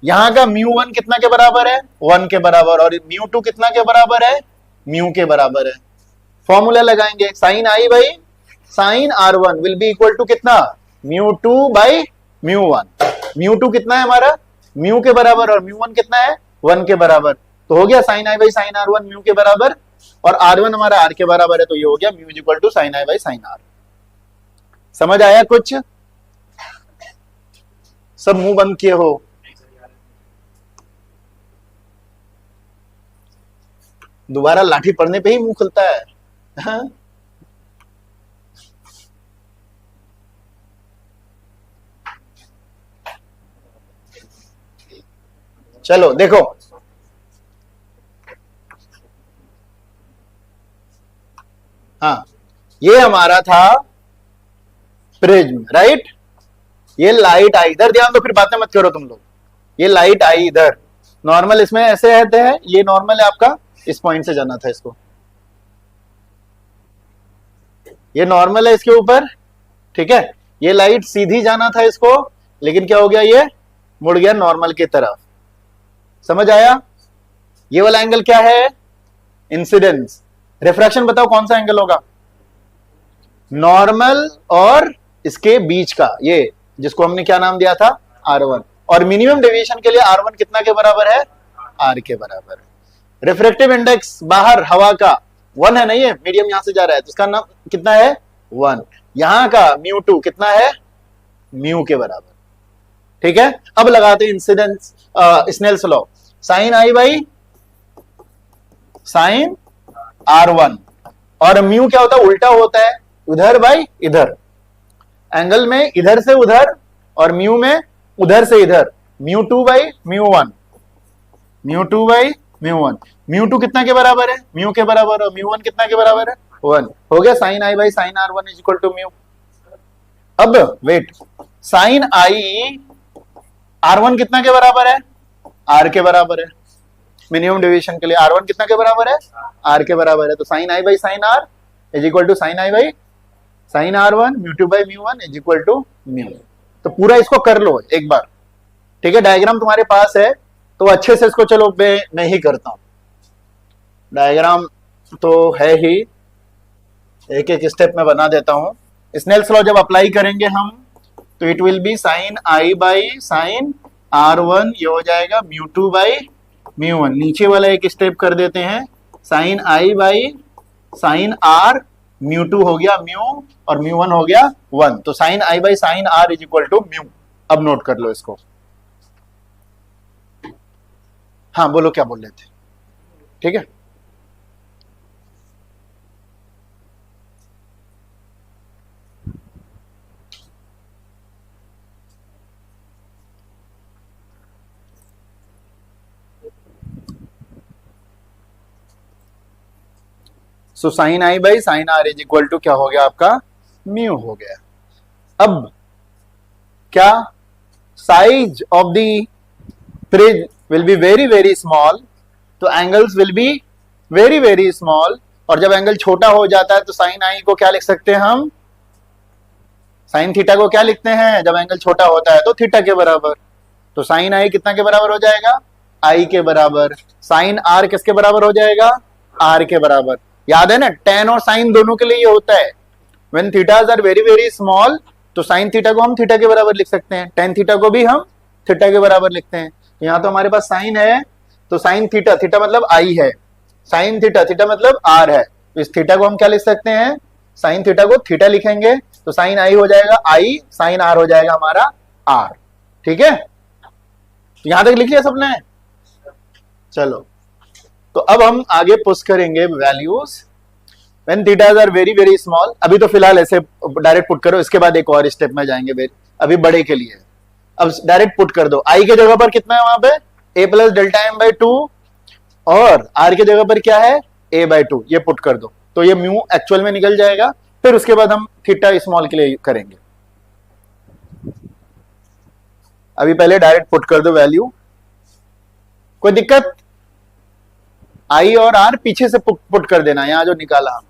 Speaker 1: यहां का μ1 कितना के बराबर है? 1 के बराबर। और μ2 कितना के बराबर है? म्यू के बराबर है। फॉर्मूला लगाएंगे, sine I by sine R1 will be equal to कितना? μ2/μ1। μ2 कितना है हमारा? म्यू के बराबर और μ1 कितना है? 1 के बराबर। तो हो गया sine I by sine R one mu के बराबर, और आर वन हमारा आर के बराबर है, तो ये हो गया mu is equal to sine I by sine R. समझ आया कुछ? सब मुंह बंद किए हो? दोबारा लाठी पड़ने पे ही मुंह खुलता है। हाँ? चलो देखो, हाँ ये हमारा था प्रिज्म, राइट? ये लाइट आई इधर, ध्यान दो, फिर बातें मत करो तुम लोग। ये लाइट आई इधर, नॉर्मल इसमें ऐसे रहते हैं, ये नॉर्मल है आपका, इस पॉइंट से जाना था इसको, ये नॉर्मल है इसके ऊपर, ठीक है? ये लाइट सीधी जाना था इसको, लेकिन क्या हो गया, ये मुड़ गया नॉर्मल की तरफ। समझ आया? ये वाला एंगल क्या है? इंसिडेंस। रिफ्रैक्शन बताओ कौन सा एंगल होगा? नॉर्मल और इसके बीच का, ये जिसको हमने क्या नाम दिया था, R1। और मिनिमम डेविएशन के लिए R1 कितना के बराबर है? R के बराबर। रिफ्रैक्टिव इंडेक्स बाहर हवा का 1 है, नहीं है, मीडियम यहां से जा रहा है, तो इसका नाम कितना है? 1। यहां का μ2 कितना है? म्यू के बराबर। ठीक है, अब लगाते हैं incidence, Snell's law. Sine I by sine R1, और म्यू क्या होता है? उल्टा होता है, उधर बाई इधर। एंगल में इधर से उधर, और म्यू में उधर से इधर। μ2 बाई μ1, μ2 बाई μ1। μ2 कितना के बराबर है? म्यू के बराबर, और μ1 कितना के बराबर है? 1। हो गया sine I by sine R1 is equal to mu. अब वेट, साइन आई R1 कितना के बराबर है? R के बराबर है। मिनिमम डेविएशन के लिए R1 कितना के बराबर है? R के बराबर है। तो sine I by sine R is equal to sine I by sine R1 μ2 by μ1 is equal to mu. तो पूरा इसको कर लो एक बार, ठीक है? डायग्राम तुम्हारे पास है तो अच्छे से इसको, चलो मैं ही करता हूं, डायग्राम तो है ही, एक एक स्टेप में बना देता हूं। स्नेल्स लॉ जब अप्लाई करेंगे हम, तो it will be sine I by sine R1, ये हो जाएगा μ2 बाई μ1। नीचे वाला एक स्टेप कर देते हैं, sine I by sine R, μ2 हो गया म्यू, और μ1 हो गया 1। तो sine I by sine R is equal to mu. अब नोट कर लो इसको। हाँ बोलो, क्या बोल रहे थे? ठीक है, so sine I by sine R is equal to क्या हो गया आपका? म्यू हो गया। अब क्या, size of the prism will be very very small, तो angles will be very very small. और जब एंगल छोटा हो जाता है तो साइन आई को क्या लिख सकते हैं हम? साइन थीटा को क्या लिखते हैं जब एंगल छोटा होता है? तो थीटा के बराबर। तो साइन आई कितना के बराबर हो जाएगा? आई के बराबर। साइन आर किसके बराबर हो जाएगा? आर के बराबर। याद है ना, टेन और साइन दोनों के लिए ये होता है, when thetas are very very small, तो साइन थीटा को हम थीटा के बराबर लिख सकते हैं, टेन थीटा को भी हम थीटा के बराबर लिखते हैं। यहाँ तो हमारे पास साइन है, तो साइन थीटा, थीटा मतलब आई है, साइन थीटा, थीटा मतलब आर है, तो इस थीटा को हम क्या लिख सकते हैं? साइन थीटा को थीटा लिखेंगे, तो साइन आई हो जाएगा आई, साइन आर हो जाएगा हमारा आर। ठीक है, तो यहां तक लिख लिया सबने? चलो, तो अब हम आगे पुश करेंगे values when thetas are very very small. अभी तो फिलहाल ऐसे डायरेक्ट पुट करो, इसके बाद एक और स्टेप में जाएंगे, अभी बड़े के लिए। अब डायरेक्ट पुट कर दो, आई के जगह पर कितना है वहां पे? ए प्लस डेल्टा एम बाई 2, और आर के जगह पर क्या है? ए बाई 2। ये पुट कर दो, तो ये म्यू एक्चुअल में निकल जाएगा। फिर उसके बाद हम थीटा स्मॉल के लिए करेंगे। अभी पहले डायरेक्ट पुट कर दो वैल्यू, कोई दिक्कत? आई और आर पीछे से पुट कर देना, यहां जो निकाला हम,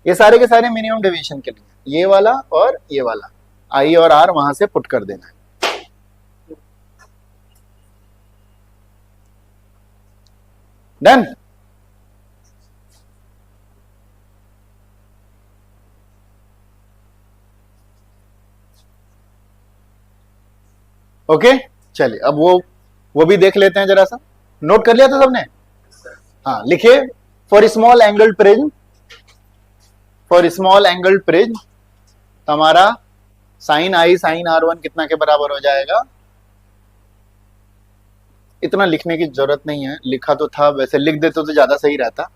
Speaker 1: ये सारे के सारे मिनिमम डेविएशन के लिए, ये वाला और ये वाला, आई और आर वहां से पुट कर देना है। डन? ओके, चलिए अब वो भी देख लेते हैं जरा सा। नोट कर लिया था सबने? हाँ लिखिए, for small angle prism, for small angle prism हमारा sine I sine R one कितना के बराबर हो जाएगा। इतना लिखने की जरूरत नहीं है, लिखा तो था, वैसे लिख देते तो ज्यादा सही रहता।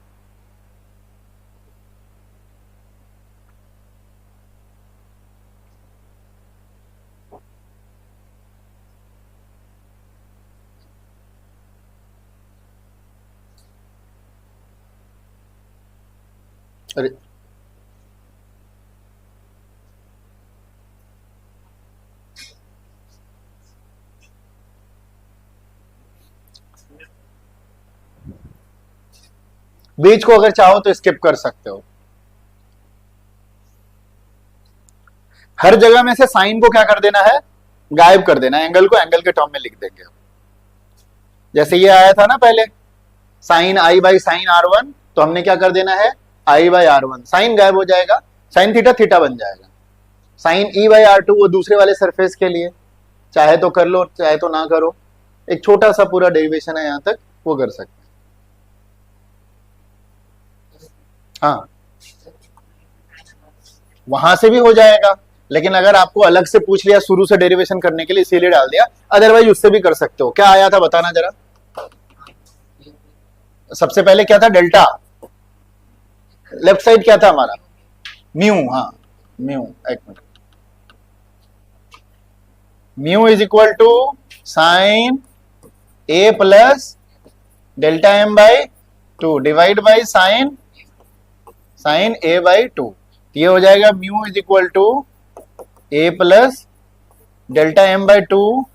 Speaker 1: अरे बीच को अगर चाहो तो स्किप कर सकते हो। हर जगह में से साइन को क्या कर देना है, गायब कर देना है, एंगल को एंगल के टर्म में लिख देंगे। जैसे ये आया था ना पहले, sine I by sine R one, तो हमने क्या कर देना है, I by R one, sine गायब हो जाएगा, साइन थीटा थीटा बन जाएगा। Sine E by R two वो दूसरे वाले सरफेस के लिए, चाहे तो कर लो चाहे तो ना करो, एक छोटा सा पूरा डेरिवेशन है यहां तक, वो कर सकते हैं। हाँ वहां से भी हो जाएगा, लेकिन अगर आपको अलग से पूछ लिया शुरू से डेरिवेशन करने के लिए इसीलिए डाल दिया, अदरवाइज उससे भी कर सकते हो। क्या आया था बताना जरा। सबसे पहले क्या था, डेल्टा, लेफ्ट साइड क्या था हमारा, म्यू। हाँ म्यू, एक minute, mu is equal to sine A plus delta M by two divide by sine sine A by two. ये हो जाएगा mu is equal to A plus delta M by two,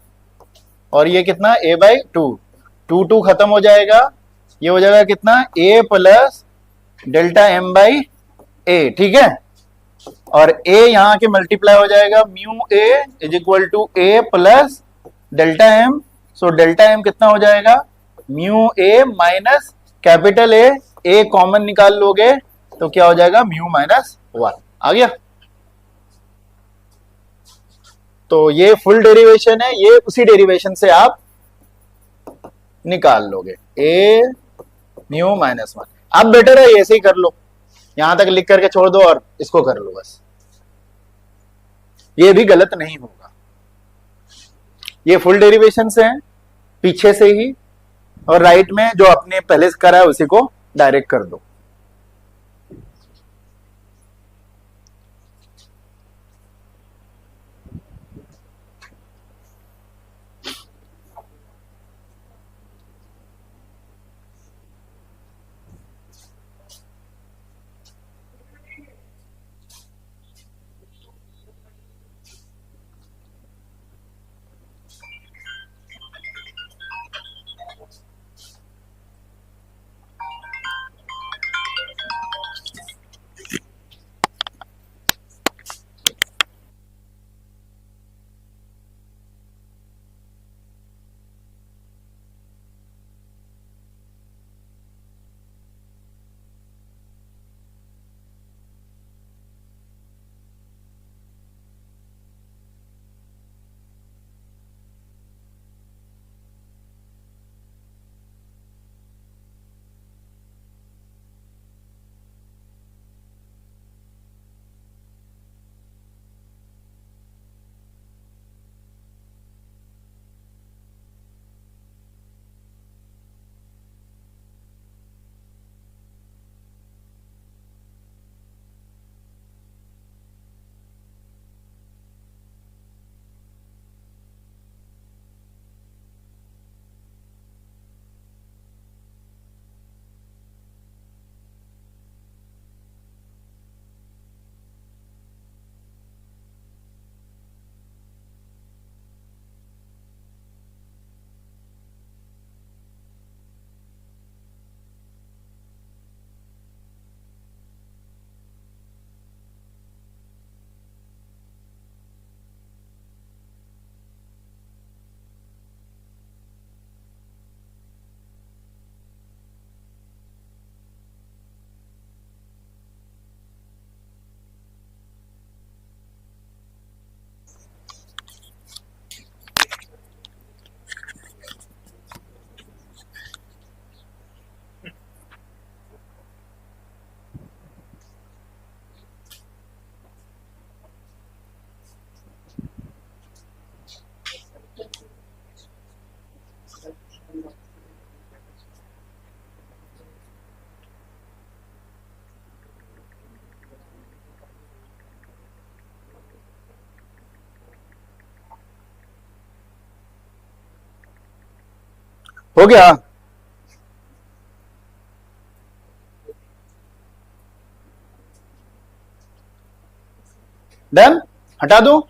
Speaker 1: और ये कितना A by two, two two खत्म हो जाएगा, ये हो जाएगा कितना A plus delta M by A, ठीक है। और ए यहां के मल्टीप्लाई हो जाएगा, mu A is equal to A plus delta M, so delta M कितना हो जाएगा, mu A minus capital A common निकाल लोगे तो क्या हो जाएगा, म्यू माइनस वन। आ गया। तो ये फुल डेरिवेशन है, ये उसी डेरिवेशन से आप निकाल लोगे, ए म्यू माइनस वन। अब बेटर है ऐसे ही कर लो, यहां तक लिख करके छोड़ दो और इसको कर लो बस, ये भी गलत नहीं होगा। ये फुल डेरिवेशन से है पीछे से ही, और राइट में जो अपने पहले से करा है उसी को डायरेक्ट कर दो। हो गया? डन, हटा दो।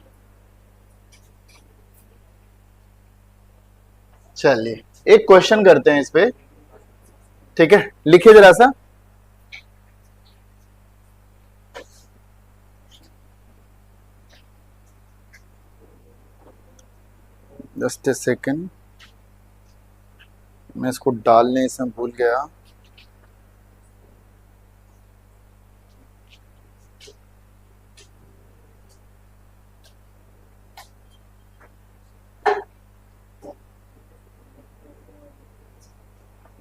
Speaker 1: चलिए एक क्वेश्चन करते हैं इस पे, ठीक है? लिखिए जरा सा। जस्ट ए सेकेंड, मैं इसको डालने इसमें भूल गया।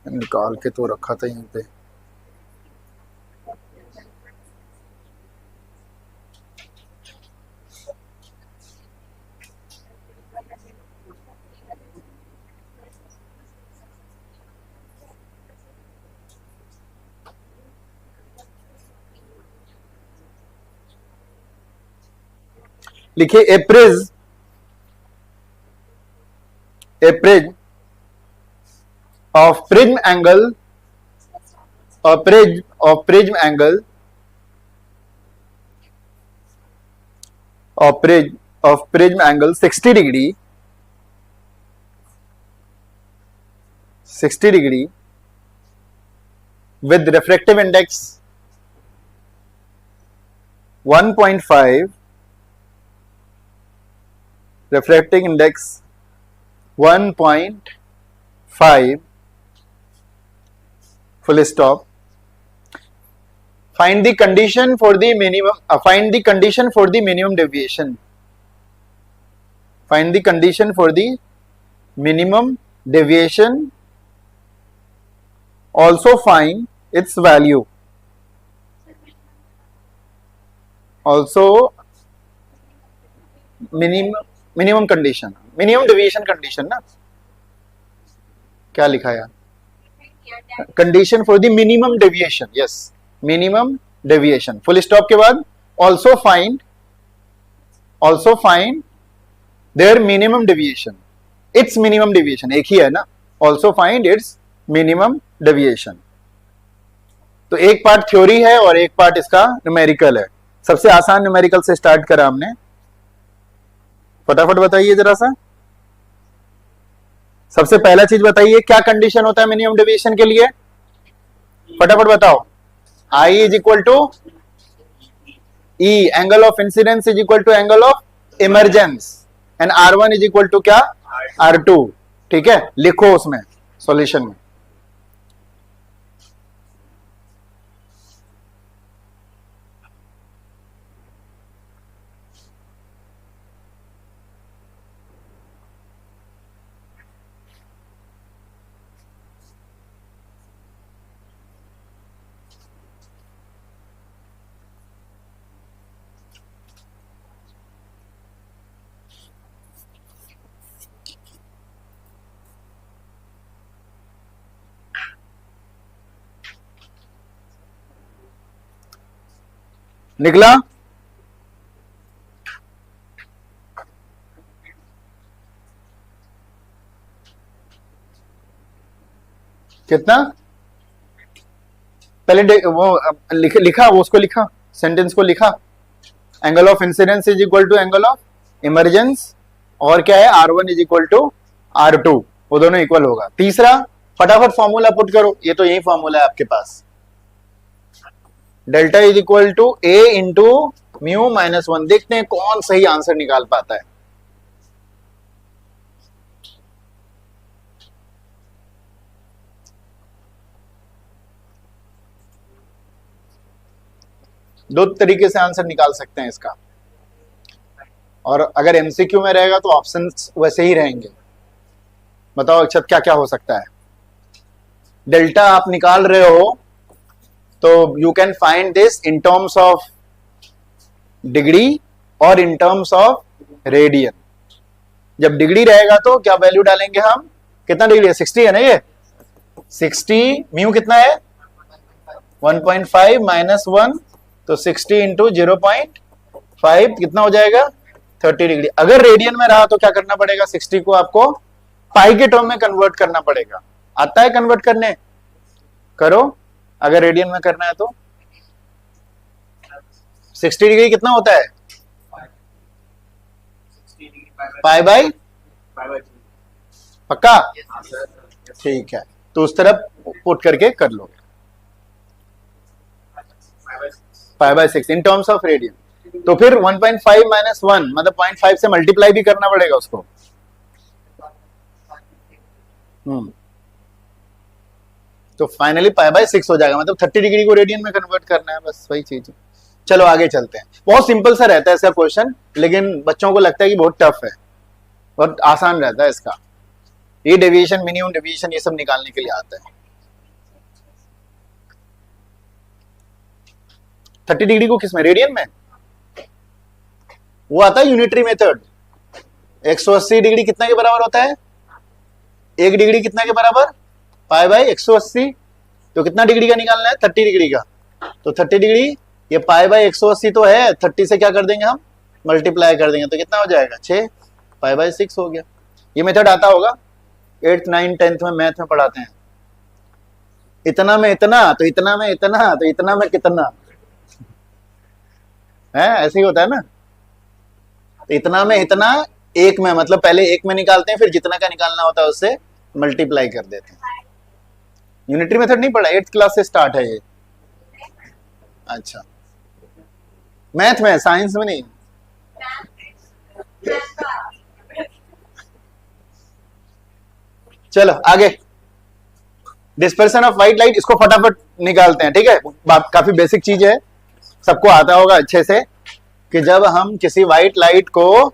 Speaker 1: निकाल के तो रखा था यहीं पे। लिखिए ए prism of prism angle of prism angle of prism angle 60 degree with refractive index 1.5, refracting index 1.5, full stop. Find the condition for the minimum. Find the condition for the minimum deviation. Find the condition for the minimum deviation. Also find its value. Also minimum condition. Minimum deviation condition ना? क्या लिखा है? Condition for the minimum deviation. Yes, minimum deviation. Full stop के बाद also find their minimum deviation. Its minimum deviation एक ही है ना? Also find its minimum deviation. तो एक पार्ट थ्योरी है और एक पार्ट इसका न्यूमेरिकल है। सबसे आसान न्यूमेरिकल से स्टार्ट करा हमने। फटाफट बताइए जरा सा। सबसे पहला चीज बताइए, क्या कंडीशन होता है मिनिमम डेविएशन के लिए? फटाफट बताओ। I is equal to E, angle of incidence is equal to angle of emergence, and R1 is equal to क्या? R2। ठीक है, लिखो उसमें सॉल्यूशन में। निकला? कितना? पहले वो लिखा वो उसको लिखा, सेंटेंस को लिखा। Angle of incidence is equal to angle of emergence, और क्या है? R1 is equal to R2, वो दोनों इक्वल होगा। तीसरा, फटाफट फॉर्मूला पुट करो, ये तो यही फॉर्मूला है आपके पास। Delta is equal to A into mu minus 1। देखते हैं कौन सही आंसर निकाल पाता है। दो तरीके से आंसर निकाल सकते हैं इसका, और अगर एमसीक्यू में रहेगा तो ऑप्शंस वैसे ही रहेंगे। बताओ अक्षत क्या क्या हो सकता है? डेल्टा आप निकाल रहे हो तो you can find this in terms of degree और इन टर्म्स ऑफ रेडियन। जब डिग्री रहेगा तो क्या वैल्यू डालेंगे हम? कितना डिग्री है? 60 है ना ये? 60, म्यू कितना है? 1.5 माइनस 1, तो 60 इंटू 0.5 कितना हो जाएगा? 30 डिग्री। अगर रेडियन में रहा तो क्या करना पड़ेगा? 60 को आपको पाई के टर्म में कन्वर्ट करना पड़ेगा। आता है कन्वर्ट करने? करो, अगर रेडियन में करना है तो। 60 डिग्री कितना होता है? पाई बाई, पक्का? ठीक है, तो उस तरफ पुट करके कर लोगे। Pi by 6 in terms of radian. तो फिर 1.5 माइनस 1 मतलब 0.5 से मल्टीप्लाई भी करना पड़ेगा उसको। तो फाइनली पाई बाई 6 हो जाएगा, मतलब 30 डिग्री को रेडियन में कन्वर्ट करना है, बस वही चीज है। चलो आगे चलते हैं। बहुत सिंपल सा रहता है इसका क्वेश्चन, लेकिन बच्चों को लगता है कि बहुत टफ है, बहुत आसान रहता है इसका। ये डेविएशन, मिनिमम डेविएशन, ये सब निकालने के लिए आता है। 30 डिग्री को किस में? रेडियन में। वो आता है यूनिटरी मेथड। 180 डिग्री कितना के बराबर होता है? 1 डिग्री कितना के बराबर? Pi by 180। तो कितना डिग्री का निकालना है? 30 डिग्री का। तो 30 डिग्री, ये पाई बाई 180 तो है, 30 से क्या कर देंगे हम? मल्टीप्लाई कर देंगे, तो कितना हो जाएगा? 6 पाई बाई 6 हो गया। ये मेथड आता होगा, 8th 9th 10th में मैथ में पढ़ाते हैं। इतना में इतना, तो इतना में इतना, तो इतना में कितना है, ऐसे ही होता है ना। इतना में इतना, एक में, मतलब पहले एक में निकालते हैं, फिर जितना का निकालना होता है उससे मल्टीप्लाई कर देते हैं। यूनिटरी मेथड नहीं पढ़ा, 8th क्लास से स्टार्ट है ये। अच्छा, मैथ में, साइंस में नहीं। चलो आगे, डिस्पर्सन ऑफ व्हाइट लाइट, इसको फटाफट निकालते हैं, ठीक है। काफी बेसिक चीज है, सबको आता होगा अच्छे से, कि जब हम किसी व्हाइट लाइट को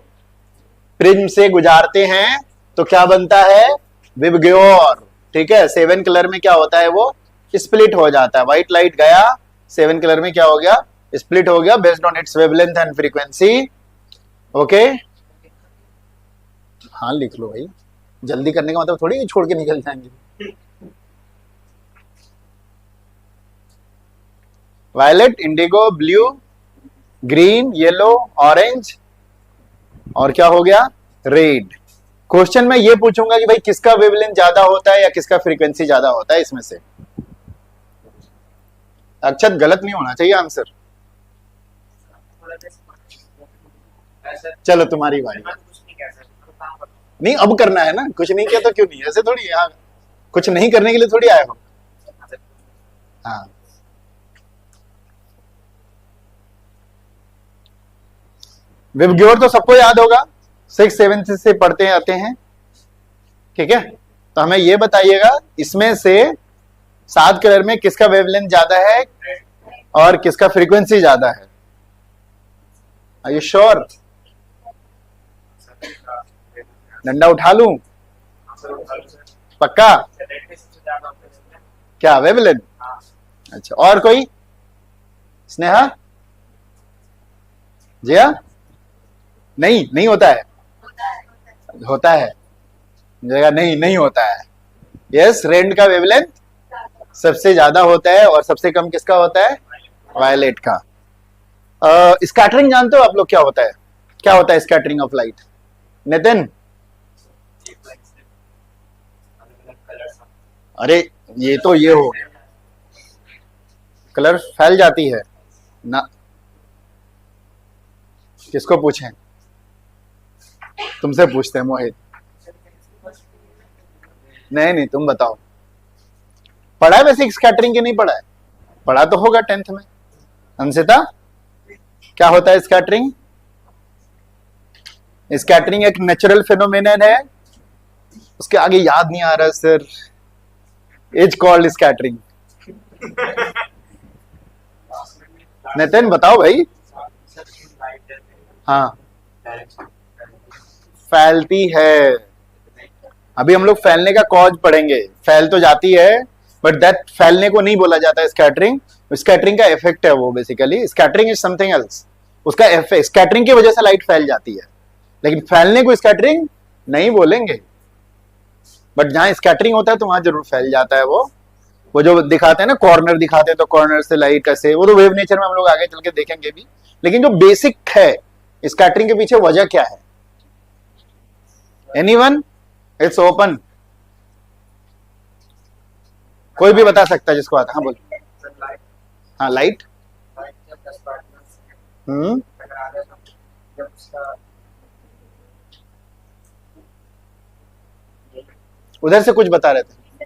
Speaker 1: प्रिज्म से गुजारते हैं तो क्या बनता है? विबग्योर, ठीक है। 7 कलर में क्या होता है? वो स्प्लिट हो जाता है। व्हाइट लाइट गया, 7 कलर में क्या हो गया? स्प्लिट हो गया, based on it's wavelength and frequency. Okay, हाँ लिख लो भाई, जल्दी करने का मतलब थोड़ी छोड़ के निकल जाएंगे। Violet, indigo, blue, green, yellow, orange, और क्या हो गया? रेड। क्वेश्चन में ये पूछूंगा कि भाई किसका वेवलेंथ ज्यादा होता है या किसका फ्रीक्वेंसी ज्यादा होता है इसमें से। अक्षत, गलत नहीं होना चाहिए आंसर। चलो तुम्हारी बारी। नहीं, अब करना है ना, कुछ नहीं किया तो क्यों नहीं, ऐसे थोड़ी। यहाँ कुछ नहीं करने के लिए थोड़ी आए हो। हाँ, विबग्योर तो सबको याद होगा, 6th 7th से पढ़ते आते हैं, ठीक है। तो हमें ये बताइएगा, इसमें से 7 कलर में किसका वेवलेंथ ज्यादा है और किसका फ्रीक्वेंसी ज्यादा है? Are you sure? डंडा उठा लूं? पक्का? क्या वेवलेंथ? अच्छा, और कोई? स्नेहा? जिया? नहीं, नहीं होता है। होता है, जगह नहीं, नहीं होता है। यस, रेड का वेवलेंथ सबसे ज्यादा होता है और सबसे कम किसका होता है? वायलेट का। स्कैटरिंग जानते हो आप लोग क्या होता है? क्या होता है स्कैटरिंग ऑफ लाइट? नितिन? अरे ये तो ये हो गया, कलर फैल जाती है ना। किसको पूछें? तुमसे पूछते हैं मोहित। नहीं नहीं, तुम बताओ। पढ़ा है वैसे स्कैटरिंग के? नहीं पढ़ा है? पढ़ा तो होगा 10th में। अंशिता, क्या होता है स्कैटरिंग? स्कैटरिंग एक नेचुरल फिनोमेनन है, उसके आगे याद नहीं आ रहा sir. Is called scattering. Nitin बताओ भाई। हाँ, फैलती है। अभी हम लोग फैलने का कॉज पढ़ेंगे। फैल तो जाती है, बट दैट फैलने को नहीं बोला जाता है स्कैटरिंग। स्कैटरिंग का इफेक्ट है वो, basically scattering is something else. उसका इफेक्ट, स्कैटरिंग की वजह से लाइट फैल जाती है, लेकिन फैलने को स्कैटरिंग नहीं बोलेंगे। बट जहां स्कैटरिंग होता है तो वहां जरूर फैल जाता है। वो जो दिखाते हैं ना, कॉर्नर दिखाते हैं, तो कॉर्नर से लाइट कैसे, वो तो वेव नेचर में हम लोग आगे चल के देखेंगे भी। लेकिन जो बेसिक है स्कैटरिंग के पीछे वजह क्या है? एनीवन? It's open. कोई भी बता सकता है जिसको आता है। हाँ बोल। हाँ लाइट। हम्म। उधर से कुछ बता रहे थे।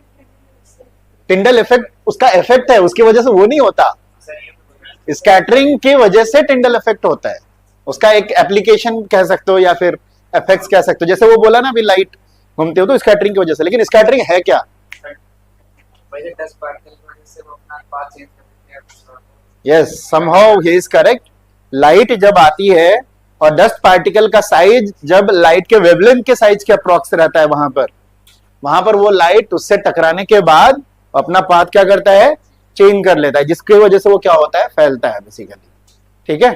Speaker 1: टिंडल इफेक्ट उसका इफेक्ट है, उसकी वजह से वो नहीं होता। स्कैटरिंग की वजह से टिंडल इफेक्ट होता है, उसका एक एप्लीकेशन कह सकते हो या फिर इफेक्ट्स कह सकते हो। जैसे वो बोला ना अभी लाइट घूमते हो तो स्कैटरिंग की वजह से, लेकिन स्कैटरिंग है क्या? Yes, somehow he is correct. Light जब आती है और डस्ट पार्टिकल का साइज जब लाइट के वेवलेंथ के साइज के अप्रॉक्स रहता है, वहां पर वो लाइट उससे टकराने के बाद अपना पाथ क्या करता है, चेंज कर लेता है, जिसकी वजह से वो क्या होता है, फैलता है बेसिकली। ठीक है।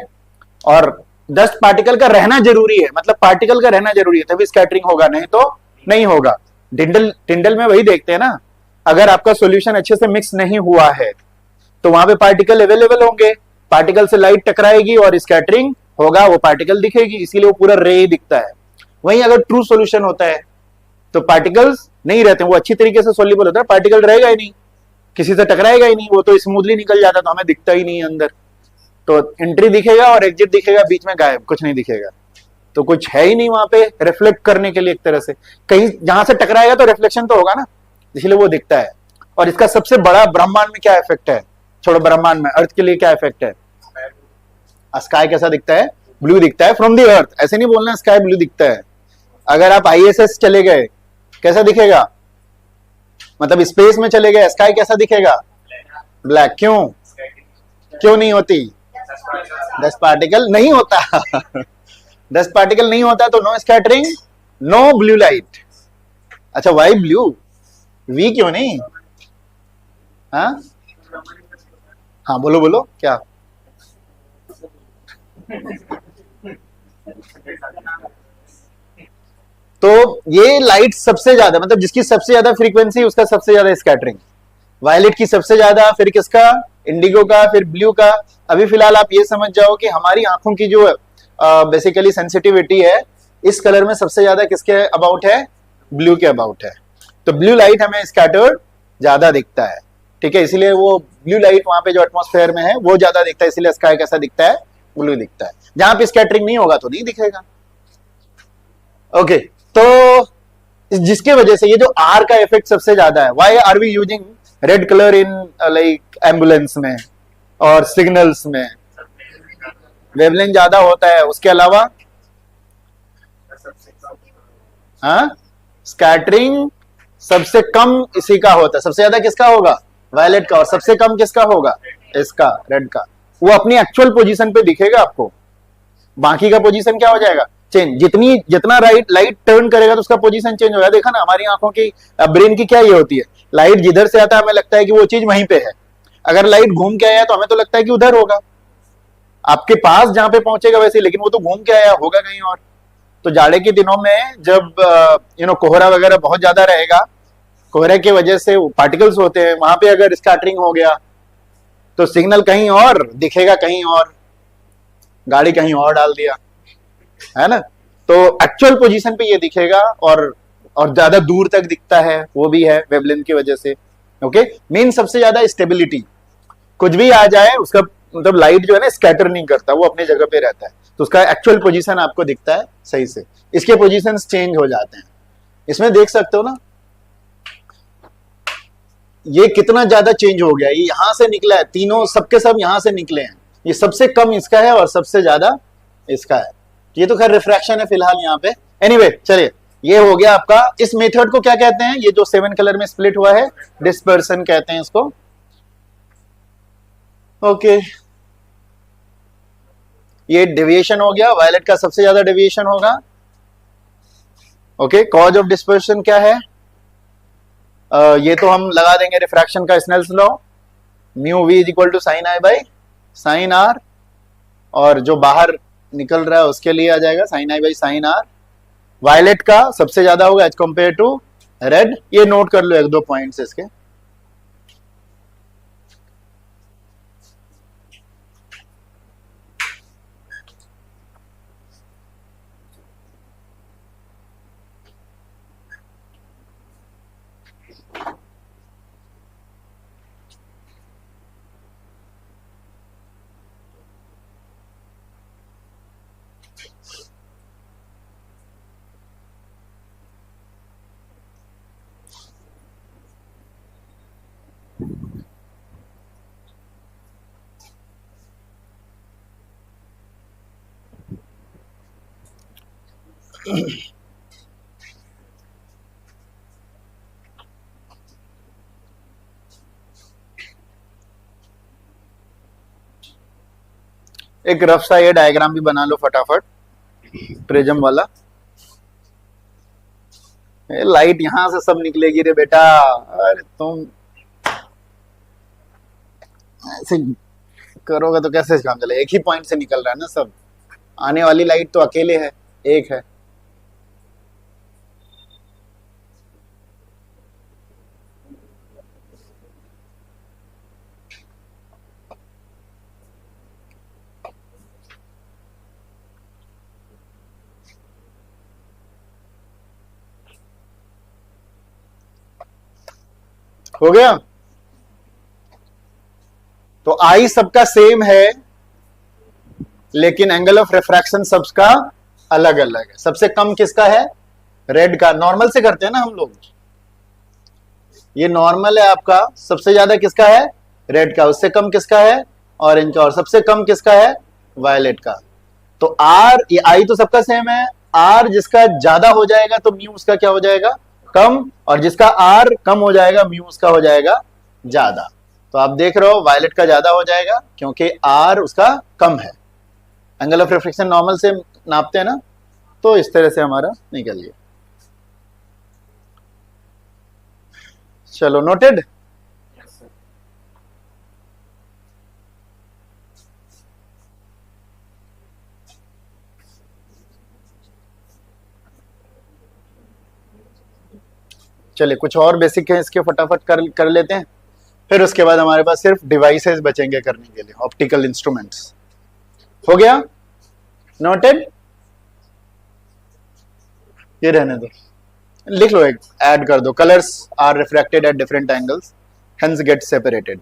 Speaker 1: और डस्ट पार्टिकल का रहना जरूरी है, मतलब पार्टिकल का रहना जरूरी है, तभी स्कैटरिंग होगा, नहीं तो नहीं होगा। टिंडल टिंडल में वही देखते हैं ना, अगर आपका सॉल्यूशन अच्छे से मिक्स नहीं हुआ है तो वहां पे पार्टिकल अवेलेबल होंगे, पार्टिकल से लाइट टकराएगी और स्कैटरिंग होगा, वो पार्टिकल दिखेगी, इसीलिए वो पूरा रे दिखता है। वहीं अगर ट्रू सॉल्यूशन होता है तो पार्टिकल्स नहीं रहते, वो अच्छी तरीके से सोल्यूबल होता है, पार्टिकल रहेगा ही नहीं, किसी से टकराएगा ही नहीं, वो तो स्मूथली निकल जाता, तो हमें दिखता ही नहीं है अंदर। तो एंट्री दिखेगा और एग्जिट दिखेगा, बीच में गायब, कुछ नहीं दिखेगा। तो कुछ है ही नहीं वहां पे रिफ्लेक्ट करने के लिए, एक तरह से कहीं जहां से टकराएगा तो रिफ्लेक्शन तो होगा ना, इसलिए वो दिखता है। और इसका सबसे बड़ा ब्रह्मांड में क्या इफेक्ट है, छोड़ो ब्रह्मांड में, अर्थ के लिए क्या इफेक्ट है? स्काई कैसा दिखता है? ब्लू दिखता है फ्रॉम द अर्थ, ऐसे नहीं बोलना स्काई ब्लू दिखता है। अगर आप आईएसएस चले गए कैसा दिखेगा, मतलब स्पेस में चले गए, स्काई कैसा दिखेगा? ब्लैक। क्यों? क्यों नहीं होती? डस्ट पार्टिकल नहीं होता। डस्ट पार्टिकल नहीं होता तो no scattering, no blue light. अच्छा वाई ब्लू, वी क्यों नहीं? हाँ हाँ बोलो बोलो क्या? तो ये लाइट सबसे ज्यादा, मतलब जिसकी सबसे ज्यादा फ्रीक्वेंसी उसका सबसे ज्यादा स्कैटरिंग, वायलेट की सबसे ज्यादा, फिर किसका, इंडिगो का, फिर ब्लू का। अभी फिलहाल आप ये समझ जाओ कि हमारी आंखों की जो बेसिकली सेंसिटिविटी है इस कलर में सबसे ज्यादा किसके अबाउट है, ब्लू के अबाउट है। तो ब्लू लाइट हमें स्कैटर्ड ज्यादा दिखता है। ठीक है, इसलिए वो ब्लू लाइट वहां पे जो एटमॉस्फेयर में है वो ज्यादा दिखता है, इसलिए स्काई कैसा दिखता है, ब्लू दिखता है। जहां पे स्कैटरिंग नहीं होगा तो नहीं दिखेगा। ओके, तो जिसके वजह से ये जो आर का इफेक्ट सबसे ज्यादा है, why are we using red colour in like ambulance में और सिग्नल्स में? वेवलेंथ ज्यादा होता है, उसके अलावा हाँ स्कैटरिंग सबसे कम इसी का होता है। सबसे ज्यादा किसका होगा, वायलेट का, और सबसे कम किसका होगा, इसका, रेड का। वो अपनी एक्चुअल पोजीशन पे दिखेगा आपको, बाकी का पोजीशन क्या हो जाएगा, चेंज। जितना लाइट टर्न करेगा तो उसका पोजीशन चेंज होगा। देखा ना हमारी आंखों की, ब्रेन की क्या ये होती है, लाइट जिधर से आता है हमें लगता है कि वो चीज वहीं पे है, अगर लाइट घूम के आया तो हमें तो लगता है कि उधर होगा, आपके पास जहां पे पहुंचेगा वैसे, लेकिन वो तो घूम के आया होगा कहीं और। तो जाड़े के दिनों में जब कोहरा वगैरह बहुत ज्यादा रहेगा, कोहरे की वजह से पार्टिकल्स होते हैं, वहां पे अगर स्कैटरिंग हो गया तो सिग्नल कहीं और दिखेगा, कहीं और, गाड़ी कहीं और डाल दिया, है ना। तो एक्चुअल पोजीशन पे ये दिखेगा, और ज्यादा दूर तक दिखता है, वो भी है वेवलेंथ की वजह से। ओके, मेन सबसे ज्यादा स्टेबिलिटी, कुछ भी आ जाए उसका मतलब लाइट जो है ना स्कैटर नहीं करता, वो अपनी जगह पे रहता है, तो उसका एक्चुअल पोजीशन आपको दिखता है सही से। इसके पोजीशंस चेंज हो जाते हैं, इसमें देख सकते हो ना, ये कितना ज्यादा चेंज हो गया, ये यहां से निकला है, तीनों सबके सब यहां से निकले हैं, ये सबसे कम इसका है और सबसे ज्यादा इसका है। ये तो खैर रिफ्रैक्शन है फिलहाल यहाँ पे। एनीवे चलिए, ये हो गया आपका। इस मेथड को क्या कहते हैं, ये जो 7 कलर में स्प्लिट हुआ है, डिस्पर्सन कहते हैं इसको। ओके, ये डेविएशन हो गया, वायलेट का सबसे ज्यादा डेविएशन होगा। ओके, कॉज ऑफ डिस्पर्शन क्या है, ये तो हम लगा देंगे रिफ्रैक्शन का Snell's law, mu V is equal to sine I by sine R, और जो बाहर निकल रहा है उसके लिए आ जाएगा sine I by sine R. Violet का सबसे ज्यादा होगा एज कंपेयर टू रेड, ये नोट कर लो एक दो पॉइंट्स इसके। एक रफ सा ये डायग्राम भी बना लो फटाफट, प्रिज्म वाला। लाइट यहां से सब निकलेगी रे बेटा, अरे तुम ऐसे करोगे तो कैसे काम चले? एक ही पॉइंट से निकल रहा है ना सब, आने वाली लाइट तो अकेले है, एक है। हो गया? तो आई सबका सेम है, लेकिन एंगल ऑफ रिफ्रैक्शन सबका अलग अलग है। सबसे कम किसका है? रेड का। नॉर्मल से करते हैं ना हम लोग, ये नॉर्मल है आपका। सबसे ज्यादा किसका है? रेड का। उससे कम किसका है? ऑरेंज का। और सबसे कम किसका है? वायलेट का। तो आर, ये आई तो सबका सेम है, आर जिसका ज्यादा हो जाएगा तो म्यू उसका क्या हो जाएगा? कम। और जिसका आर कम हो जाएगा म्यू उसका हो जाएगा ज्यादा। तो आप देख रहे हो वायलेट का ज्यादा हो जाएगा क्योंकि आर उसका कम है। एंगल ऑफ रिफ्लेक्शन नॉर्मल से नापते हैं ना, तो इस तरह से हमारा निकल गया। चलो, नोटेड। चलिए कुछ और बेसिक है इसके फटाफट कर लेते हैं, फिर उसके बाद हमारे पास सिर्फ डिवाइसेस बचेंगे करने के लिए, ऑप्टिकल इंस्ट्रूमेंट्स। हो गया? नोटेड। ये रहने दो, लिख लो, एक ऐड कर दो, colours are refracted at different angles, hence get separated.